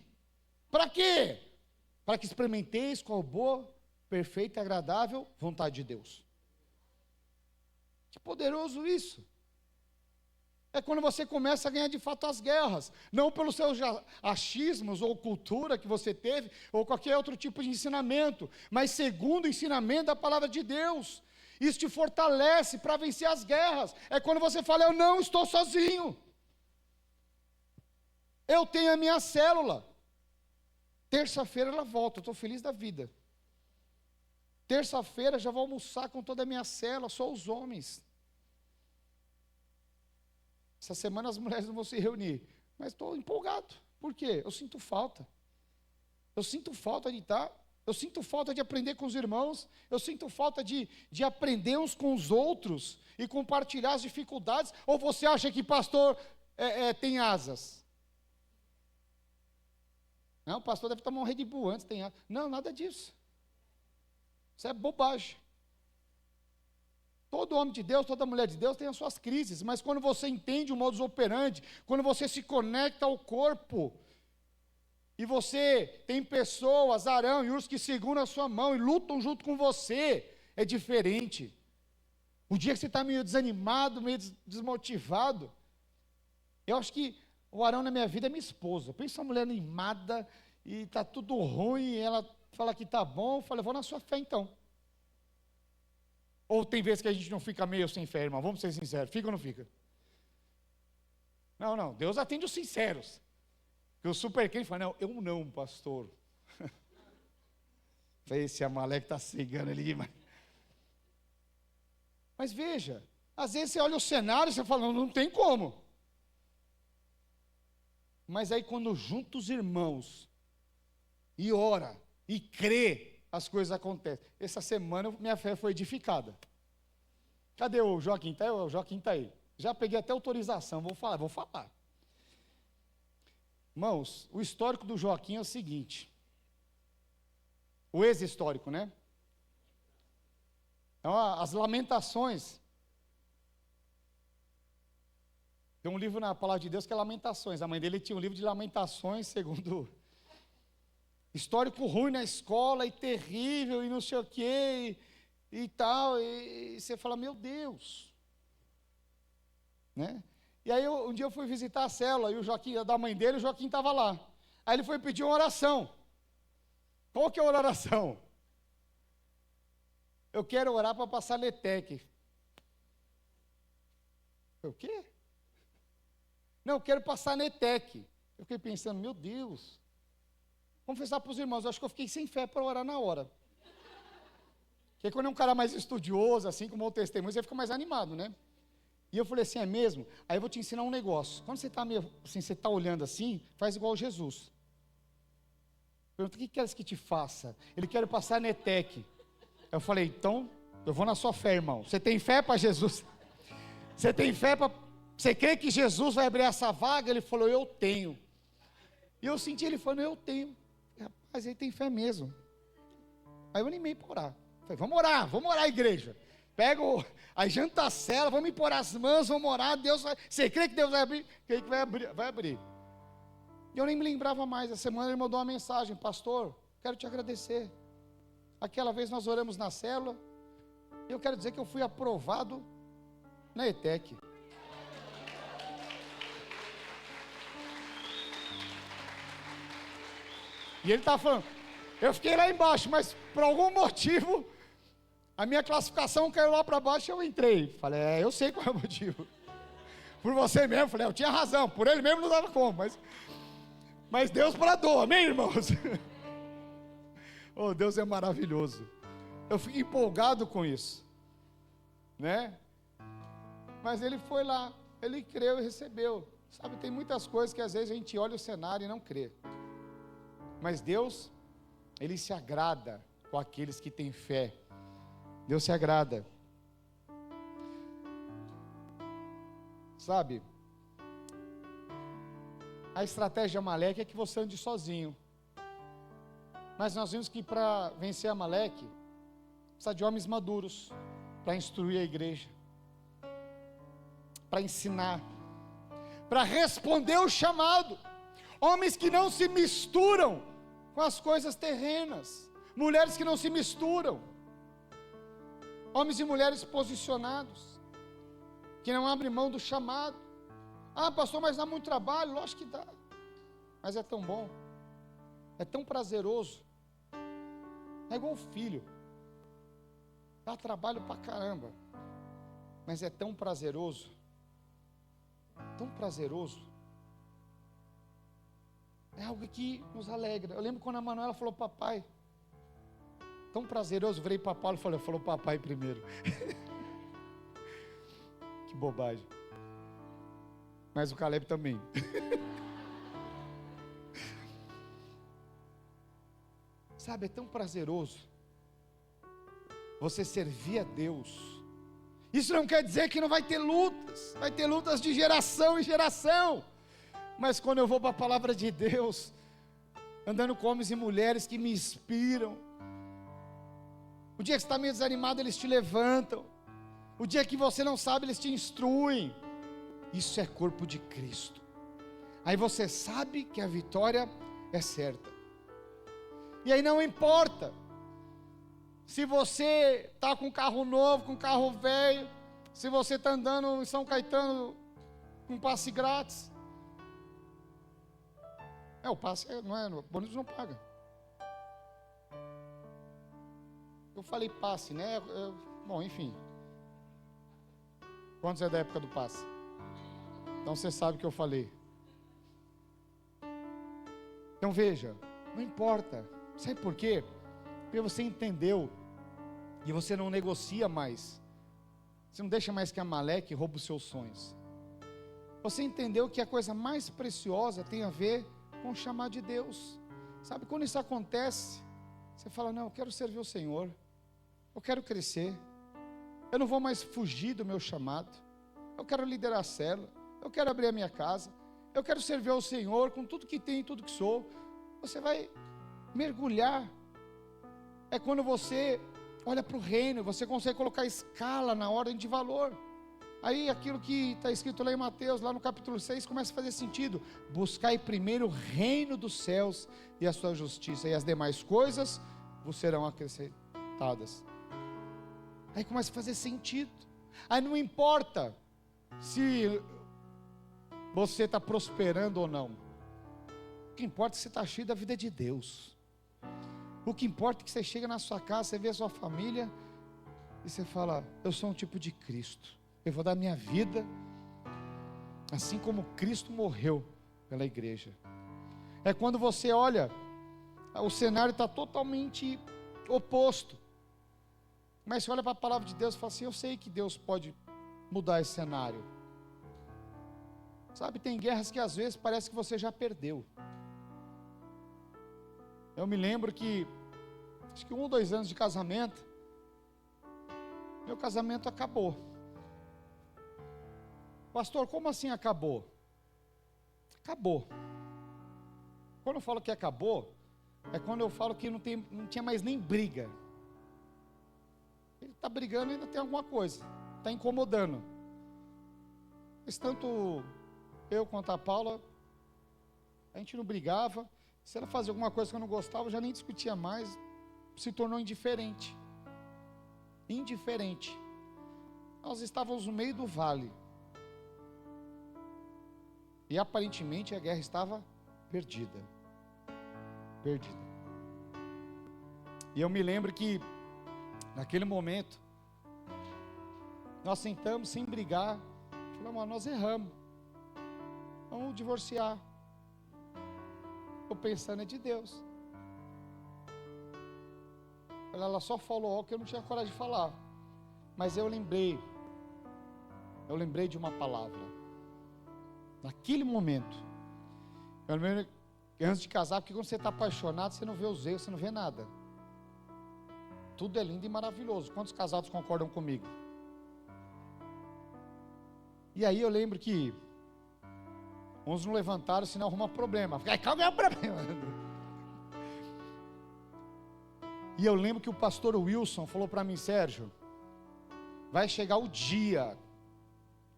Para quê? Para que experimenteis qual boa, perfeita e agradável vontade de Deus. Que poderoso isso. É quando você começa a ganhar de fato as guerras, não pelos seus achismos ou cultura que você teve, ou qualquer outro tipo de ensinamento, mas segundo o ensinamento da palavra de Deus. Isso te fortalece para vencer as guerras. É quando você fala, eu não estou sozinho. Eu tenho a minha célula. Terça-feira ela volta, eu estou feliz da vida. Terça-feira já vou almoçar com toda a minha célula, só os homens. Essa semana as mulheres não vão se reunir, mas estou empolgado. Por quê? Eu sinto falta. Eu sinto falta de estar, eu sinto falta de aprender com os irmãos, eu sinto falta de aprender uns com os outros e compartilhar as dificuldades. Ou você acha que pastor tem asas? Não, o pastor deve tomar um Red Bull antes, tem asas. Não, nada disso. Isso é bobagem. Todo homem de Deus, toda mulher de Deus tem as suas crises, mas quando você entende o modus operandi, quando você se conecta ao corpo, E você tem pessoas, Arão e Urs, que seguram a sua mão e lutam junto com você. É diferente. O dia que você está meio desanimado, meio desmotivado, eu acho que o Arão na minha vida é minha esposa. Pensa uma mulher animada e está tudo ruim, e ela fala que está bom, eu falo, eu vou na sua fé então. Ou tem vezes que a gente não fica meio sem fé, irmão, vamos ser sinceros, fica ou não fica? Não, Deus atende os sinceros. Porque o super crente fala, não, eu não, pastor. Esse Amaleque está cegando ali demais. Mas veja, às vezes você olha o cenário e você fala, não tem como. Mas aí quando junta os irmãos e ora e crê, as coisas acontecem. Essa semana minha fé foi edificada. Cadê o Joaquim? O Joaquim está aí. Já peguei até autorização, vou falar. Irmãos, o histórico do Joaquim é o seguinte. O ex-histórico, né? Então, as Lamentações. Tem um livro na Palavra de Deus que é Lamentações. A mãe dele tinha um livro de Lamentações, segundo... Histórico ruim na escola, e terrível, e não sei o quê, e tal. E você fala, meu Deus. Né? E aí, um dia eu fui visitar a célula, e o Joaquim, da mãe dele, o Joaquim estava lá. Aí ele foi pedir uma oração. Qual que é a oração? Eu quero orar para passar LETEC. O quê? Não, eu quero passar NETEC. Eu fiquei pensando, meu Deus. Vamos confessar para os irmãos, eu acho que eu fiquei sem fé para orar na hora. Porque quando é um cara mais estudioso, assim, como o testemunho, você fica mais animado, né? E eu falei assim, é mesmo? Aí eu vou te ensinar um negócio. Quando você está assim, você está olhando assim, faz igual Jesus. Pergunta, o que queres que te faça? Ele quer passar NETEC. Eu falei, então, eu vou na sua fé, irmão. Você tem fé para Jesus? Você tem fé para... Você crê que Jesus vai abrir essa vaga? Ele falou, eu tenho. E eu senti ele falando, eu tenho. Rapaz, ele tem fé mesmo. Aí eu animei para orar. Falei, vamos orar, igreja. Aí janta a cela, vamos impor as mãos, vamos orar. Deus vai... Você crê que Deus vai abrir? Crê que vai abrir. E eu nem me lembrava mais. A semana ele mandou uma mensagem, pastor, quero te agradecer. Aquela vez nós oramos na célula. E eu quero dizer que eu fui aprovado na ETEC. E ele estava falando, eu fiquei lá embaixo, mas por algum motivo, a minha classificação caiu lá para baixo e eu entrei. Falei, eu sei qual é o motivo. Por você mesmo, falei, eu tinha razão, por ele mesmo não dava como, mas Deus bradou, amém, irmãos? Oh, Deus é maravilhoso. Eu fico empolgado com isso, né? Mas ele foi lá, ele creu e recebeu. Sabe, tem muitas coisas que às vezes a gente olha o cenário e não crê. Mas Deus, Ele se agrada com aqueles que têm fé. Deus se agrada. Sabe, a estratégia de Amaleque é que você ande sozinho. Mas nós vimos que para vencer Amaleque, precisa de homens maduros, para instruir a igreja, para ensinar, para responder o chamado. Homens que não se misturam com as coisas terrenas, mulheres que não se misturam, homens e mulheres posicionados, que não abrem mão do chamado. Ah, pastor, mas dá muito trabalho. Lógico que dá, mas é tão bom, é tão prazeroso. É igual filho, dá trabalho pra caramba, mas é tão prazeroso, tão prazeroso. É algo que nos alegra. Eu lembro quando a Manuela falou, papai, tão prazeroso. Eu virei para Paulo e falou papai primeiro. Que bobagem. Mas o Caleb também. Sabe, é tão prazeroso você servir a Deus. Isso não quer dizer que não vai ter lutas. Vai ter lutas de geração em geração. Mas quando eu vou para a palavra de Deus, andando com homens e mulheres que me inspiram, o dia que você está meio desanimado, eles te levantam. O dia que você não sabe, eles te instruem. Isso é corpo de Cristo. Aí você sabe que a vitória é certa. E aí não importa se você está com carro novo, com carro velho, se você está andando em São Caetano com passe grátis. O passe não é, o ônibus não paga. Eu falei passe, né? Bom, enfim. Quantos é da época do passe? Então você sabe o que eu falei. Então veja, não importa. Sabe por quê? Porque você entendeu e você não negocia mais. Você não deixa mais que Amaleque roube os seus sonhos. Você entendeu que a coisa mais preciosa tem a ver com o chamado de Deus. Sabe, quando isso acontece, você fala, não, eu quero servir o Senhor. Eu quero crescer. Eu não vou mais fugir do meu chamado. Eu quero liderar a célula. Eu quero abrir a minha casa. Eu quero servir ao Senhor com tudo que tenho e tudo que sou. Você vai mergulhar. É quando você olha para o reino, você consegue colocar escala na ordem de valor. Aí aquilo que está escrito lá em Mateus, lá no capítulo 6, começa a fazer sentido. Buscai primeiro o reino dos céus e a sua justiça, e as demais coisas vos serão acrescentadas. Aí começa a fazer sentido. Aí não importa se você está prosperando ou não. O que importa é que você está cheio da vida de Deus. O que importa é que você chega na sua casa, você vê a sua família e você fala, eu sou um tipo de Cristo. Eu vou dar minha vida assim como Cristo morreu pela igreja. É quando você olha, o cenário está totalmente oposto. Mas você olha para a palavra de Deus e fala assim, eu sei que Deus pode mudar esse cenário. Sabe, tem guerras que às vezes parece que você já perdeu. Eu me lembro que, acho que 1 ou 2 anos de casamento, meu casamento acabou. Pastor, como assim acabou? Acabou. Quando eu falo que acabou, é quando eu falo que não tinha mais nem briga. Ele está brigando e ainda tem alguma coisa, está incomodando. Mas tanto eu quanto a Paula, a gente não brigava. Se ela fazia alguma coisa que eu não gostava, eu já nem discutia mais. Se tornou indiferente. Indiferente. Nós estávamos no meio do vale. E aparentemente a guerra estava perdida. Perdida. E eu me lembro que, naquele momento, nós sentamos sem brigar. Falamos, nós erramos. Vamos divorciar. Estou pensando é de Deus. Ela só falou algo que eu não tinha coragem de falar. Mas eu lembrei de uma palavra. Naquele momento, eu lembro que antes de casar, porque quando você está apaixonado, você não vê os erros, você não vê nada. Tudo é lindo e maravilhoso. Quantos casados concordam comigo? E aí eu lembro que uns não levantaram, senão arruma problema. Qual é o problema? E eu lembro que o pastor Wilson falou para mim, Sérgio, vai chegar o dia,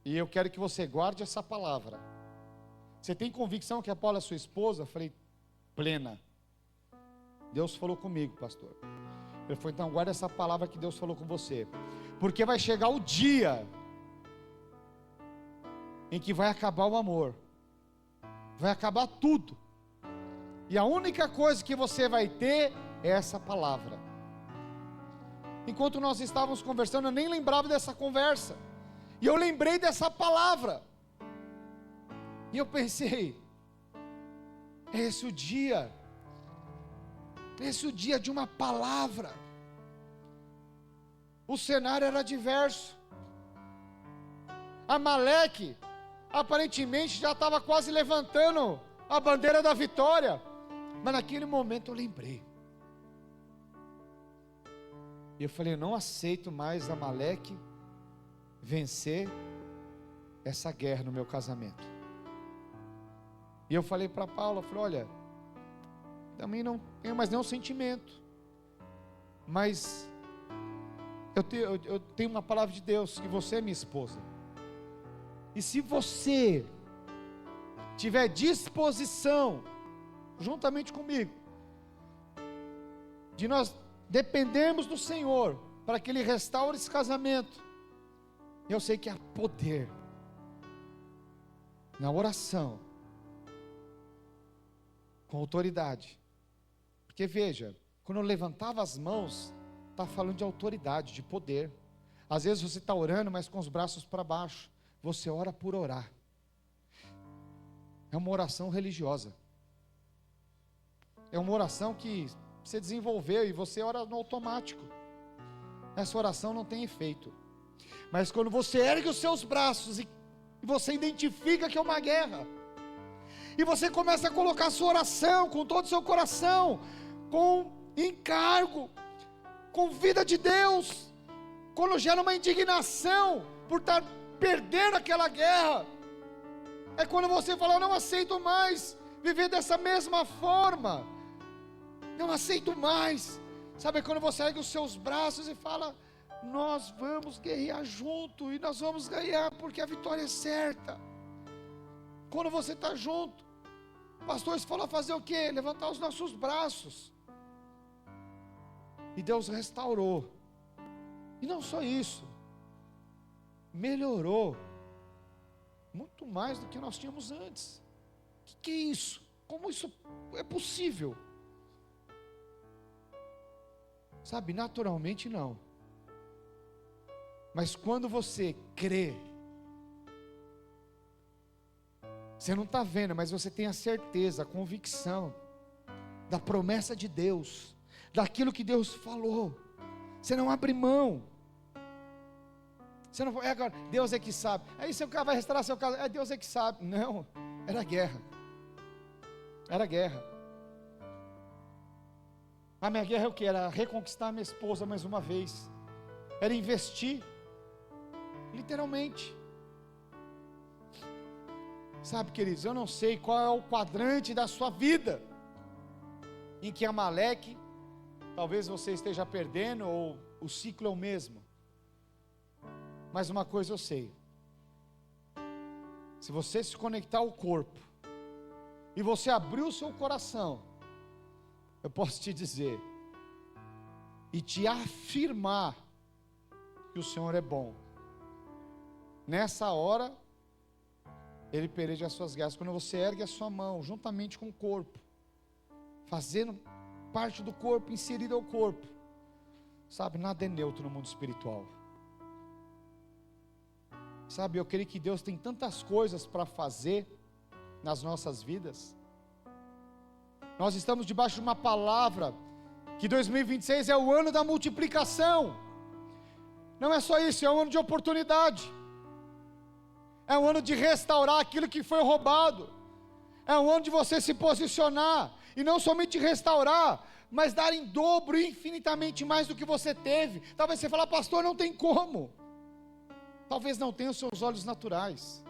e eu quero que você guarde essa palavra. Você tem convicção que a Paula é sua esposa? Eu falei, plena. Deus falou comigo, pastor. Ele falou, então guarda essa palavra que Deus falou com você. Porque vai chegar o dia em que vai acabar o amor. Vai acabar tudo. E a única coisa que você vai ter é essa palavra. Enquanto nós estávamos conversando, eu nem lembrava dessa conversa. E eu lembrei dessa palavra. E eu pensei, esse é o dia. Esse é o dia de uma palavra. O cenário era diverso. Amaleque aparentemente já estava quase levantando a bandeira da vitória. Mas naquele momento eu lembrei. E eu falei, eu não aceito mais Amaleque vencer essa guerra no meu casamento. E eu falei para Paula, falei, olha, também não tenho mais nenhum sentimento, mas eu tenho uma palavra de Deus, que você é minha esposa. E se você tiver disposição juntamente comigo, de nós dependermos do Senhor, para que Ele restaure esse casamento. Eu sei que há poder na oração, com autoridade, porque veja, quando eu levantava as mãos, está falando de autoridade, de poder. Às vezes você está orando, mas com os braços para baixo, você ora por orar, é uma oração religiosa, é uma oração que você desenvolveu e você ora no automático, essa oração não tem efeito. Mas quando você ergue os seus braços e você identifica que é uma guerra, e você começa a colocar a sua oração com todo o seu coração, com encargo, com vida de Deus, quando gera uma indignação por estar perdendo aquela guerra, é quando você fala: eu não aceito mais viver dessa mesma forma, não aceito mais. Sabe, quando você ergue os seus braços e fala: nós vamos guerrear junto, e nós vamos ganhar, porque a vitória é certa. Quando você está junto, o pastor falou fazer o quê? Levantar os nossos braços, e Deus restaurou, e não só isso, melhorou, muito mais do que nós tínhamos antes. O que é isso? Como isso é possível? Sabe, naturalmente não, mas quando você crê, você não está vendo, mas você tem a certeza, a convicção da promessa de Deus, daquilo que Deus falou, você não abre mão. Você não é agora, Deus é que sabe, aí seu cara vai restaurar seu caso, Deus é que sabe. Não, era guerra, era guerra. A minha guerra é o que? Era reconquistar minha esposa mais uma vez, era investir, literalmente. Sabe, queridos, eu não sei qual é o quadrante da sua vida, em que Amaleque, talvez você esteja perdendo, ou o ciclo é o mesmo, mas uma coisa eu sei: se você se conectar ao corpo, e você abrir o seu coração, eu posso te dizer, e te afirmar, que o Senhor é bom. Nessa hora, Ele peleja as suas guerras. Quando você ergue a sua mão, juntamente com o corpo, fazendo parte do corpo, inserida ao corpo, sabe, nada é neutro no mundo espiritual. Sabe, eu creio que Deus tem tantas coisas para fazer nas nossas vidas. Nós estamos debaixo de uma palavra, que 2026 é o ano da multiplicação. Não é só isso, é um ano de oportunidade, é um ano de restaurar aquilo que foi roubado, é um ano de você se posicionar, e não somente restaurar, mas dar em dobro, infinitamente mais do que você teve. Talvez você fale: pastor, não tem como. Talvez não tenha os seus olhos naturais,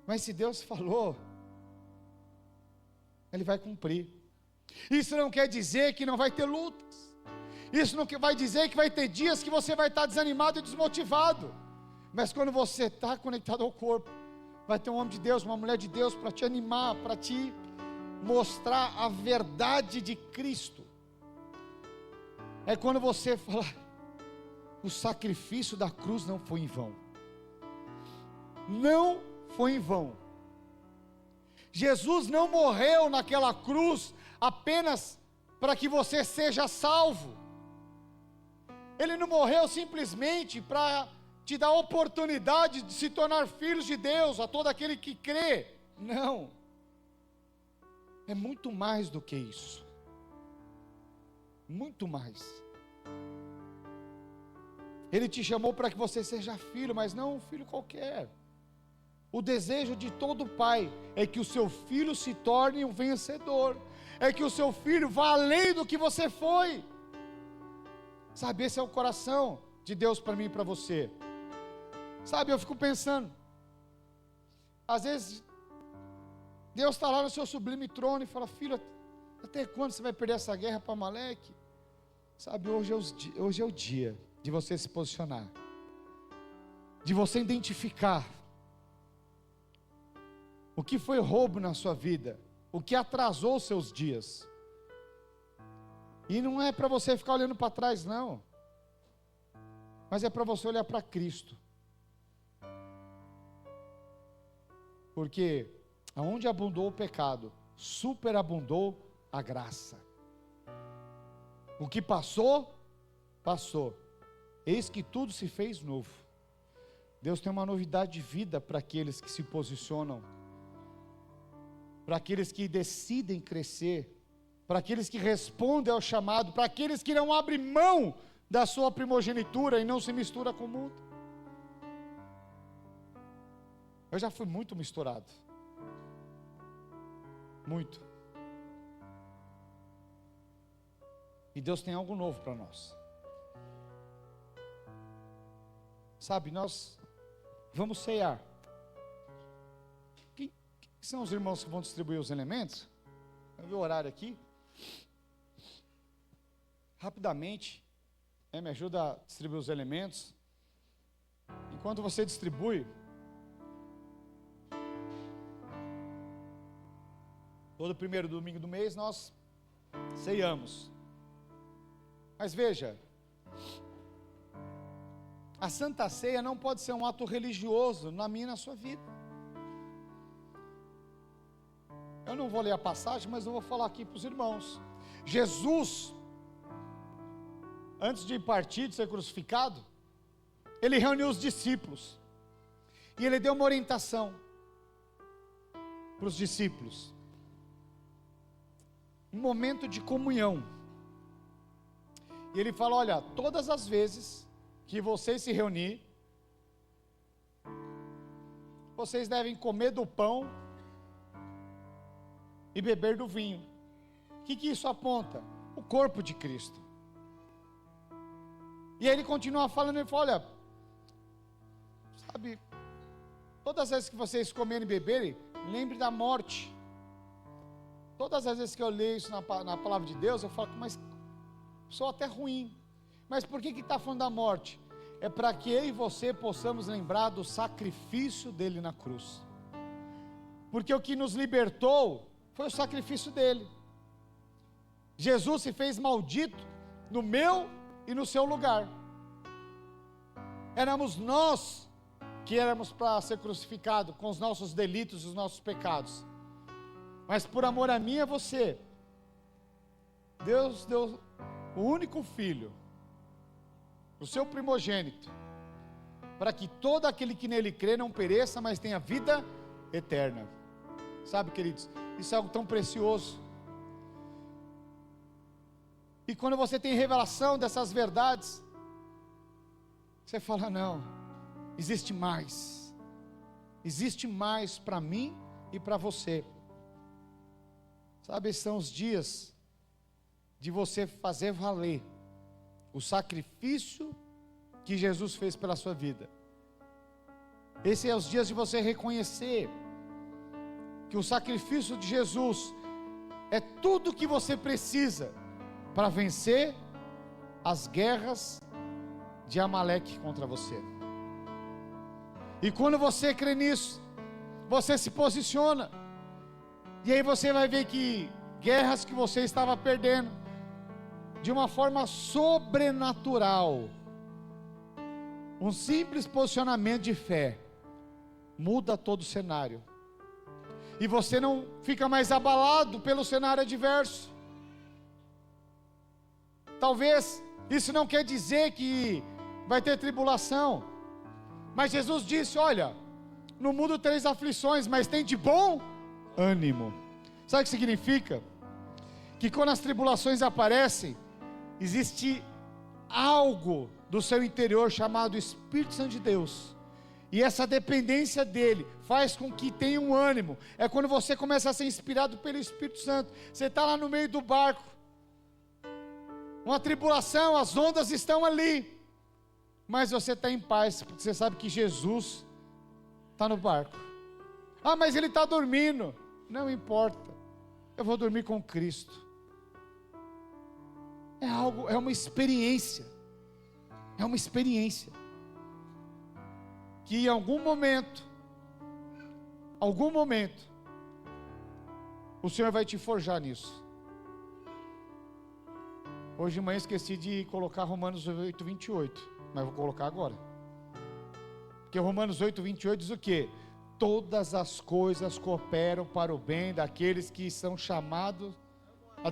mas se Deus falou, Ele vai cumprir. Isso não quer dizer que não vai ter lutas, isso não vai dizer que vai ter dias que você vai estar desanimado e desmotivado, mas quando você está conectado ao corpo, vai ter um homem de Deus, uma mulher de Deus para te animar, para te mostrar a verdade de Cristo. É quando você fala: o sacrifício da cruz não foi em vão, não foi em vão. Jesus não morreu naquela cruz apenas para que você seja salvo, Ele não morreu simplesmente para te dar a oportunidade de se tornar filhos de Deus a todo aquele que crê. Não, é muito mais do que isso, muito mais. Ele te chamou para que você seja filho, mas não um filho qualquer. O desejo de todo pai é que o seu filho se torne um vencedor, é que o seu filho vá além do que você foi. Sabe, esse é o coração de Deus para mim e para você. Sabe, eu fico pensando, às vezes Deus está lá no seu sublime trono e fala: filho, até quando você vai perder essa guerra para Amaleque? Sabe, hoje é o dia de você se posicionar, de você identificar o que foi roubo na sua vida, o que atrasou os seus dias. E não é para você ficar olhando para trás, não. Mas é para você olhar para Cristo. Porque aonde abundou o pecado, superabundou a graça. O que passou, passou. Eis que tudo se fez novo. Deus tem uma novidade de vida para aqueles que se posicionam, para aqueles que decidem crescer, para aqueles que respondem ao chamado, para aqueles que não abrem mão da sua primogenitura e não se mistura com o mundo. Eu já fui muito misturado. Muito. E Deus tem algo novo para nós. Sabe, nós vamos ceiar. Quem são os irmãos que vão distribuir os elementos? Eu vi o horário aqui. Rapidamente, me ajuda a distribuir os elementos. Enquanto você distribui, todo primeiro domingo do mês nós ceiamos. Mas veja, a Santa Ceia não pode ser um ato religioso na minha e na sua vida. Eu não vou ler a passagem, mas eu vou falar aqui para os irmãos. Jesus, antes de partir, de ser crucificado, ele reuniu os discípulos. E ele deu uma orientação para os discípulos. Um momento de comunhão. E ele fala: olha, todas as vezes que vocês se reunir, vocês devem comer do pão e beber do vinho. O que isso aponta? O corpo de Cristo. E aí ele continua falando, ele fala: olha, sabe, todas as vezes que vocês comerem e beberem, lembre da morte. Todas as vezes que eu leio isso na palavra de Deus, eu falo: mas sou até ruim. Mas por que está falando da morte? É para que eu e você possamos lembrar do sacrifício dele na cruz. Porque o que nos libertou foi o sacrifício dele. Jesus se fez maldito no meu e no seu lugar. Éramos nós que éramos para ser crucificados com os nossos delitos e os nossos pecados. Mas por amor a mim e a você, Deus deu o único filho, o seu primogênito, para que todo aquele que nele crê não pereça, mas tenha vida eterna. Sabe, queridos, isso é algo tão precioso. E quando você tem revelação dessas verdades, você fala: não, existe mais para mim e para você. Sabe, esses são os dias de você fazer valer o sacrifício que Jesus fez pela sua vida. Esses são os dias de você reconhecer que o sacrifício de Jesus é tudo que você precisa para vencer as guerras de Amaleque contra você. E quando você crê nisso, você se posiciona, e aí você vai ver que guerras que você estava perdendo, de uma forma sobrenatural, um simples posicionamento de fé muda todo o cenário, e você não fica mais abalado pelo cenário adverso. Talvez isso não quer dizer que vai ter tribulação, mas Jesus disse: olha, no mundo tereis aflições, mas tem de bom ânimo. Sabe o que significa? Que quando as tribulações aparecem, existe algo do seu interior chamado Espírito Santo de Deus, e essa dependência dele faz com que tenha um ânimo. É quando você começa a ser inspirado pelo Espírito Santo. Você está lá no meio do barco, uma tribulação, as ondas estão ali, mas você está em paz, porque você sabe que Jesus está no barco. Ah, mas ele está dormindo. Não importa, eu vou dormir com Cristo. É algo, é uma experiência. É uma experiência que em algum momento, o Senhor vai te forjar nisso. Hoje de manhã esqueci de colocar Romanos 8, 28, mas vou colocar agora. Porque Romanos 8, 28 diz o quê? Todas as coisas cooperam para o bem daqueles que são chamados,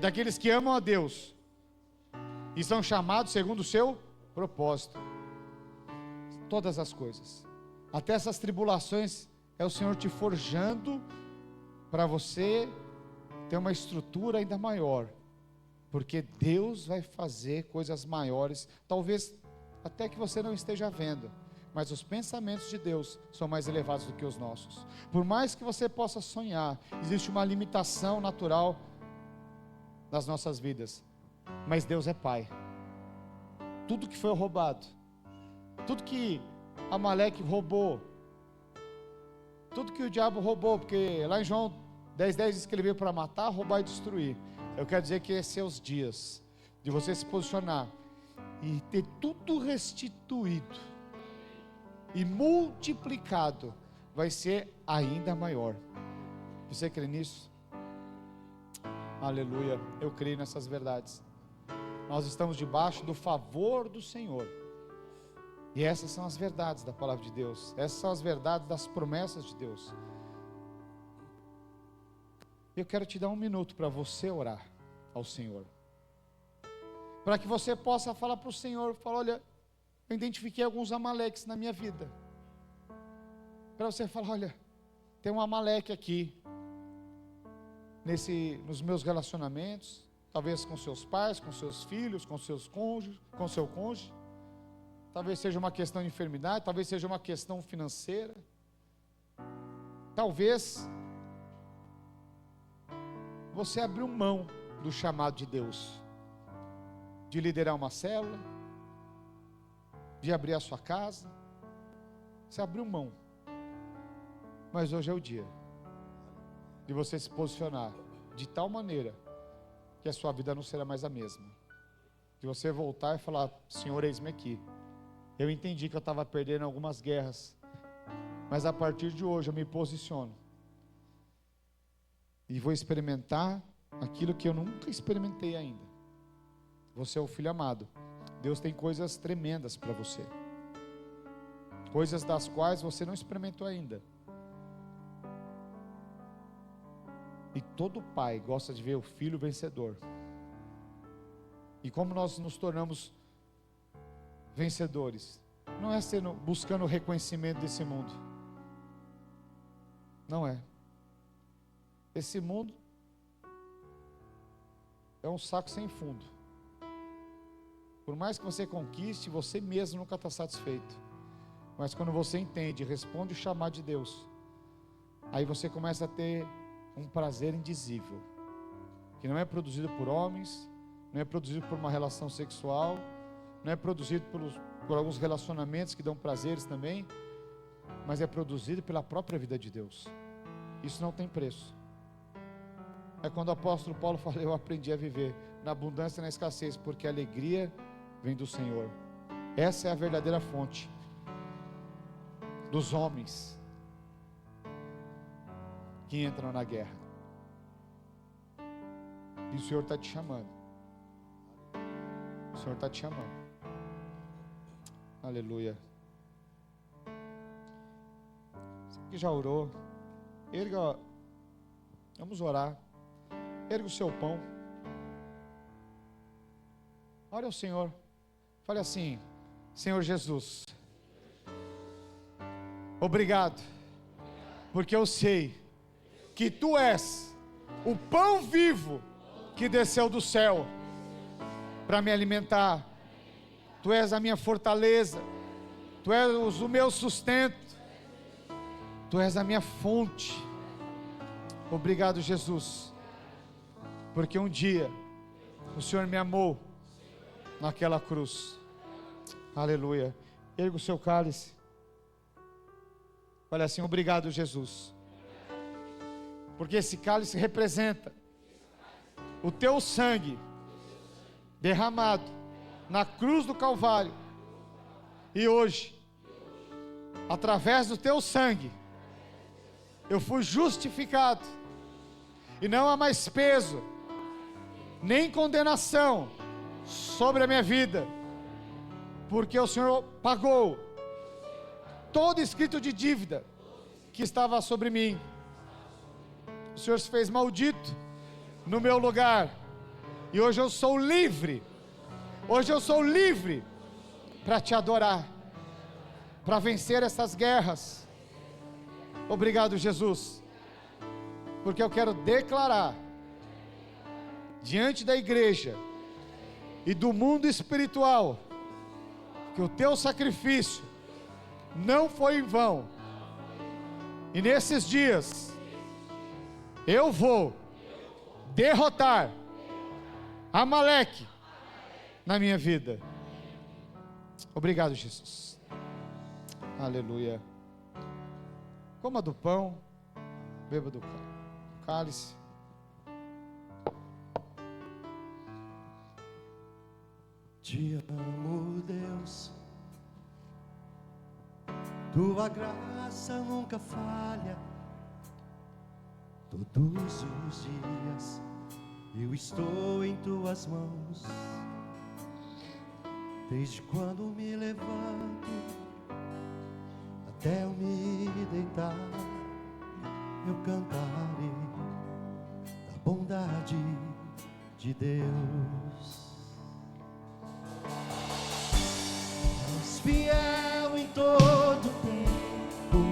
daqueles que amam a Deus, e são chamados segundo o seu propósito. Todas as coisas, até essas tribulações, é o Senhor te forjando, para você ter uma estrutura ainda maior, porque Deus vai fazer coisas maiores, talvez até que você não esteja vendo, mas os pensamentos de Deus são mais elevados do que os nossos. Por mais que você possa sonhar, existe uma limitação natural nas nossas vidas, mas Deus é Pai. Tudo que foi roubado, tudo que Amaleque roubou, tudo que o diabo roubou, porque lá em João 10:10 diz que ele veio para matar, roubar e destruir. Eu quero dizer que esses são os dias de você se posicionar e ter tudo restituído e multiplicado, vai ser ainda maior. Você crê nisso? Aleluia, eu creio nessas verdades. Nós estamos debaixo do favor do Senhor, e essas são as verdades da palavra de Deus, essas são as verdades das promessas de Deus. Eu quero te dar um minuto para você orar ao Senhor, para que você possa falar para o Senhor, falar: olha, eu identifiquei alguns amaleques na minha vida, para você falar: olha, tem um amaleque aqui, nos meus relacionamentos, talvez com seus pais, com seus filhos, com seus cônjuges, com seu cônjuge, talvez seja uma questão de enfermidade, talvez seja uma questão financeira, talvez você abriu mão do chamado de Deus, de liderar uma célula, de abrir a sua casa, você abriu mão, mas hoje é o dia de você se posicionar de tal maneira que a sua vida não será mais a mesma, de você voltar e falar: Senhor, eis-me aqui, eu entendi que eu estava perdendo algumas guerras, mas a partir de hoje eu me posiciono e vou experimentar aquilo que eu nunca experimentei ainda. Você é o filho amado, Deus tem coisas tremendas para você, coisas das quais você não experimentou ainda. E todo pai gosta de ver o filho vencedor. E como nós nos tornamos vencedores? Não é buscando o reconhecimento desse mundo. Não é. Esse mundo é um saco sem fundo. Por mais que você conquiste, você mesmo nunca está satisfeito. Mas quando você entende e responde o chamado de Deus, aí você começa a ter um prazer indizível, que não é produzido por homens, não é produzido por uma relação sexual, não é produzido por alguns relacionamentos que dão prazeres também, mas é produzido pela própria vida de Deus. Isso não tem preço. É quando o apóstolo Paulo fala: eu aprendi a viver na abundância e na escassez, porque a alegria vem do Senhor. Essa é a verdadeira fonte dos homens que entram na guerra. E o Senhor está te chamando. O Senhor está te chamando. Aleluia. Você que já orou, erga, vamos orar. Erga o seu pão. Ore ao Senhor. Fale assim: Senhor Jesus, obrigado, porque eu sei que Tu és o pão vivo que desceu do céu para me alimentar. Tu és a minha fortaleza, Tu és o meu sustento, Tu és a minha fonte. Obrigado, Jesus, porque um dia o Senhor me amou naquela cruz. Aleluia. Erga o seu cálice. Olha assim: obrigado, Jesus, porque esse cálice representa o Teu sangue derramado na cruz do Calvário. E hoje, através do Teu sangue, eu fui justificado. E não há mais peso, nem condenação sobre a minha vida, porque o Senhor pagou todo escrito de dívida que estava sobre mim. O Senhor se fez maldito no meu lugar, e hoje eu sou livre. Hoje eu sou livre para te adorar, para vencer essas guerras. Obrigado, Jesus, porque eu quero declarar diante da igreja e do mundo espiritual que o teu sacrifício não foi em vão. E nesses dias eu vou derrotar Amaleque na minha vida. Obrigado, Jesus. Aleluia. Coma do pão, beba do cálice. Te amo, Deus, tua graça nunca falha. Todos os dias eu estou em tuas mãos. Desde quando me levanto até eu me deitar, eu cantarei da bondade de Deus. És fiel em todo tempo,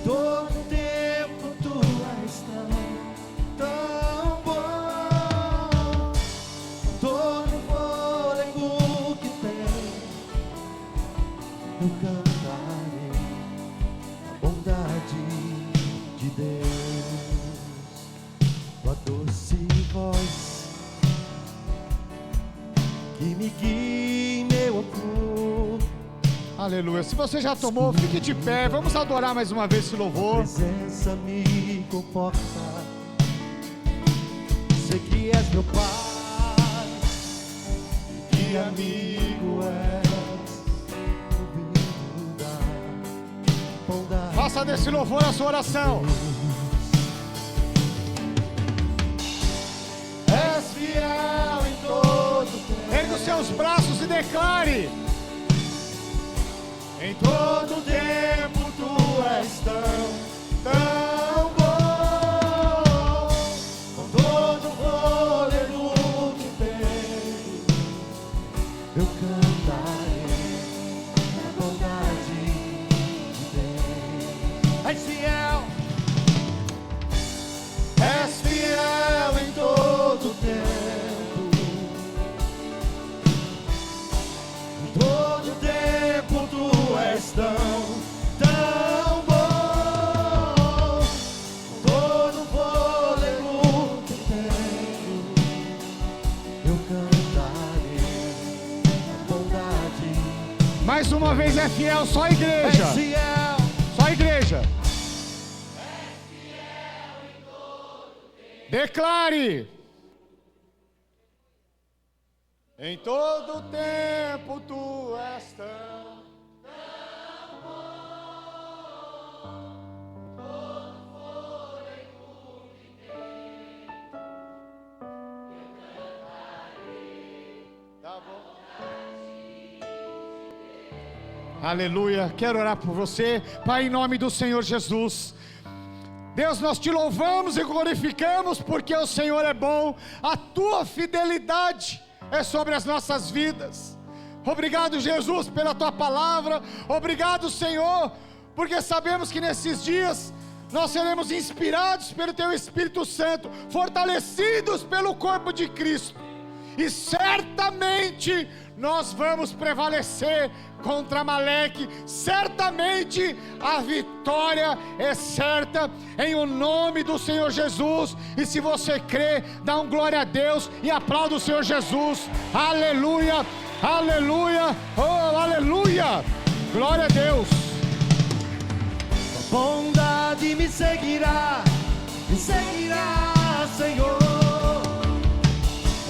todo tempo tu és tão bom. Todo fôlego que tem, eu cantarei a bondade de Deus. Tua doce voz que me guia em meu amor. Aleluia. Se você já tomou, fique de pé. Vamos adorar mais uma vez esse louvor. A presença me conforta. Sei que és meu Pai, que amigo és. Ouvindo da bondade. Faça desse louvor a sua oração. És fiel em todo tempo. Ergue os seus braços e declare: Em todo tempo tu és tão bom. Com todo fôlego que tenho, eu cantarei a bondade de Deus. És fiel em todo tempo. Em todo tempo tu és tão bom. Todo fôlego que tenho, eu cantarei a bondade. mais uma vez é fiel, só a igreja. És fiel, Só a igreja. Declare: em todo tempo tu és tão Tá bom. Aleluia. Quero orar por você, Pai, em nome do Senhor Jesus. Deus, nós te louvamos e glorificamos porque o Senhor é bom, a tua fidelidade é sobre as nossas vidas. Obrigado, Jesus, pela tua palavra. Obrigado, Senhor, porque sabemos que nesses dias nós seremos inspirados pelo teu Espírito Santo, fortalecidos pelo corpo de Cristo, e certamente nós vamos prevalecer contra Amaleque. Certamente a vitória é certa, em o nome do Senhor Jesus. E se você crê, dá um glória a Deus e aplauda o Senhor Jesus. Aleluia, aleluia, oh aleluia, glória a Deus. a bondade me seguirá, Senhor.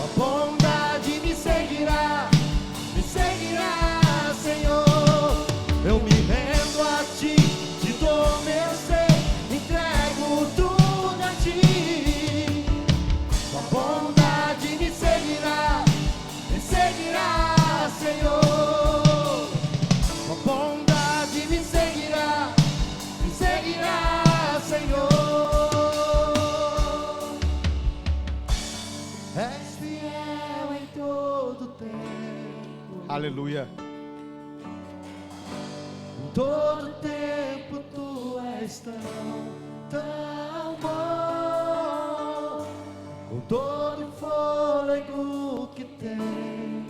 A bondade me seguirá, Senhor. Eu me rendo a ti, te dou meu ser, entrego Aleluia. Em todo tempo tu és tão bom. Com todo o fôlego que tem,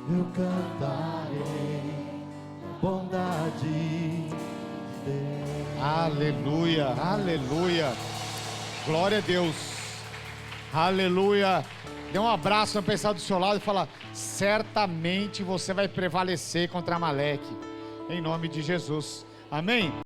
eu cantarei a bondade de Deus. Aleluia, aleluia. Glória a Deus. Aleluia. Dê um abraço no pessoal do seu lado e fala: certamente você vai prevalecer contra Amaleque. Em nome de Jesus. Amém?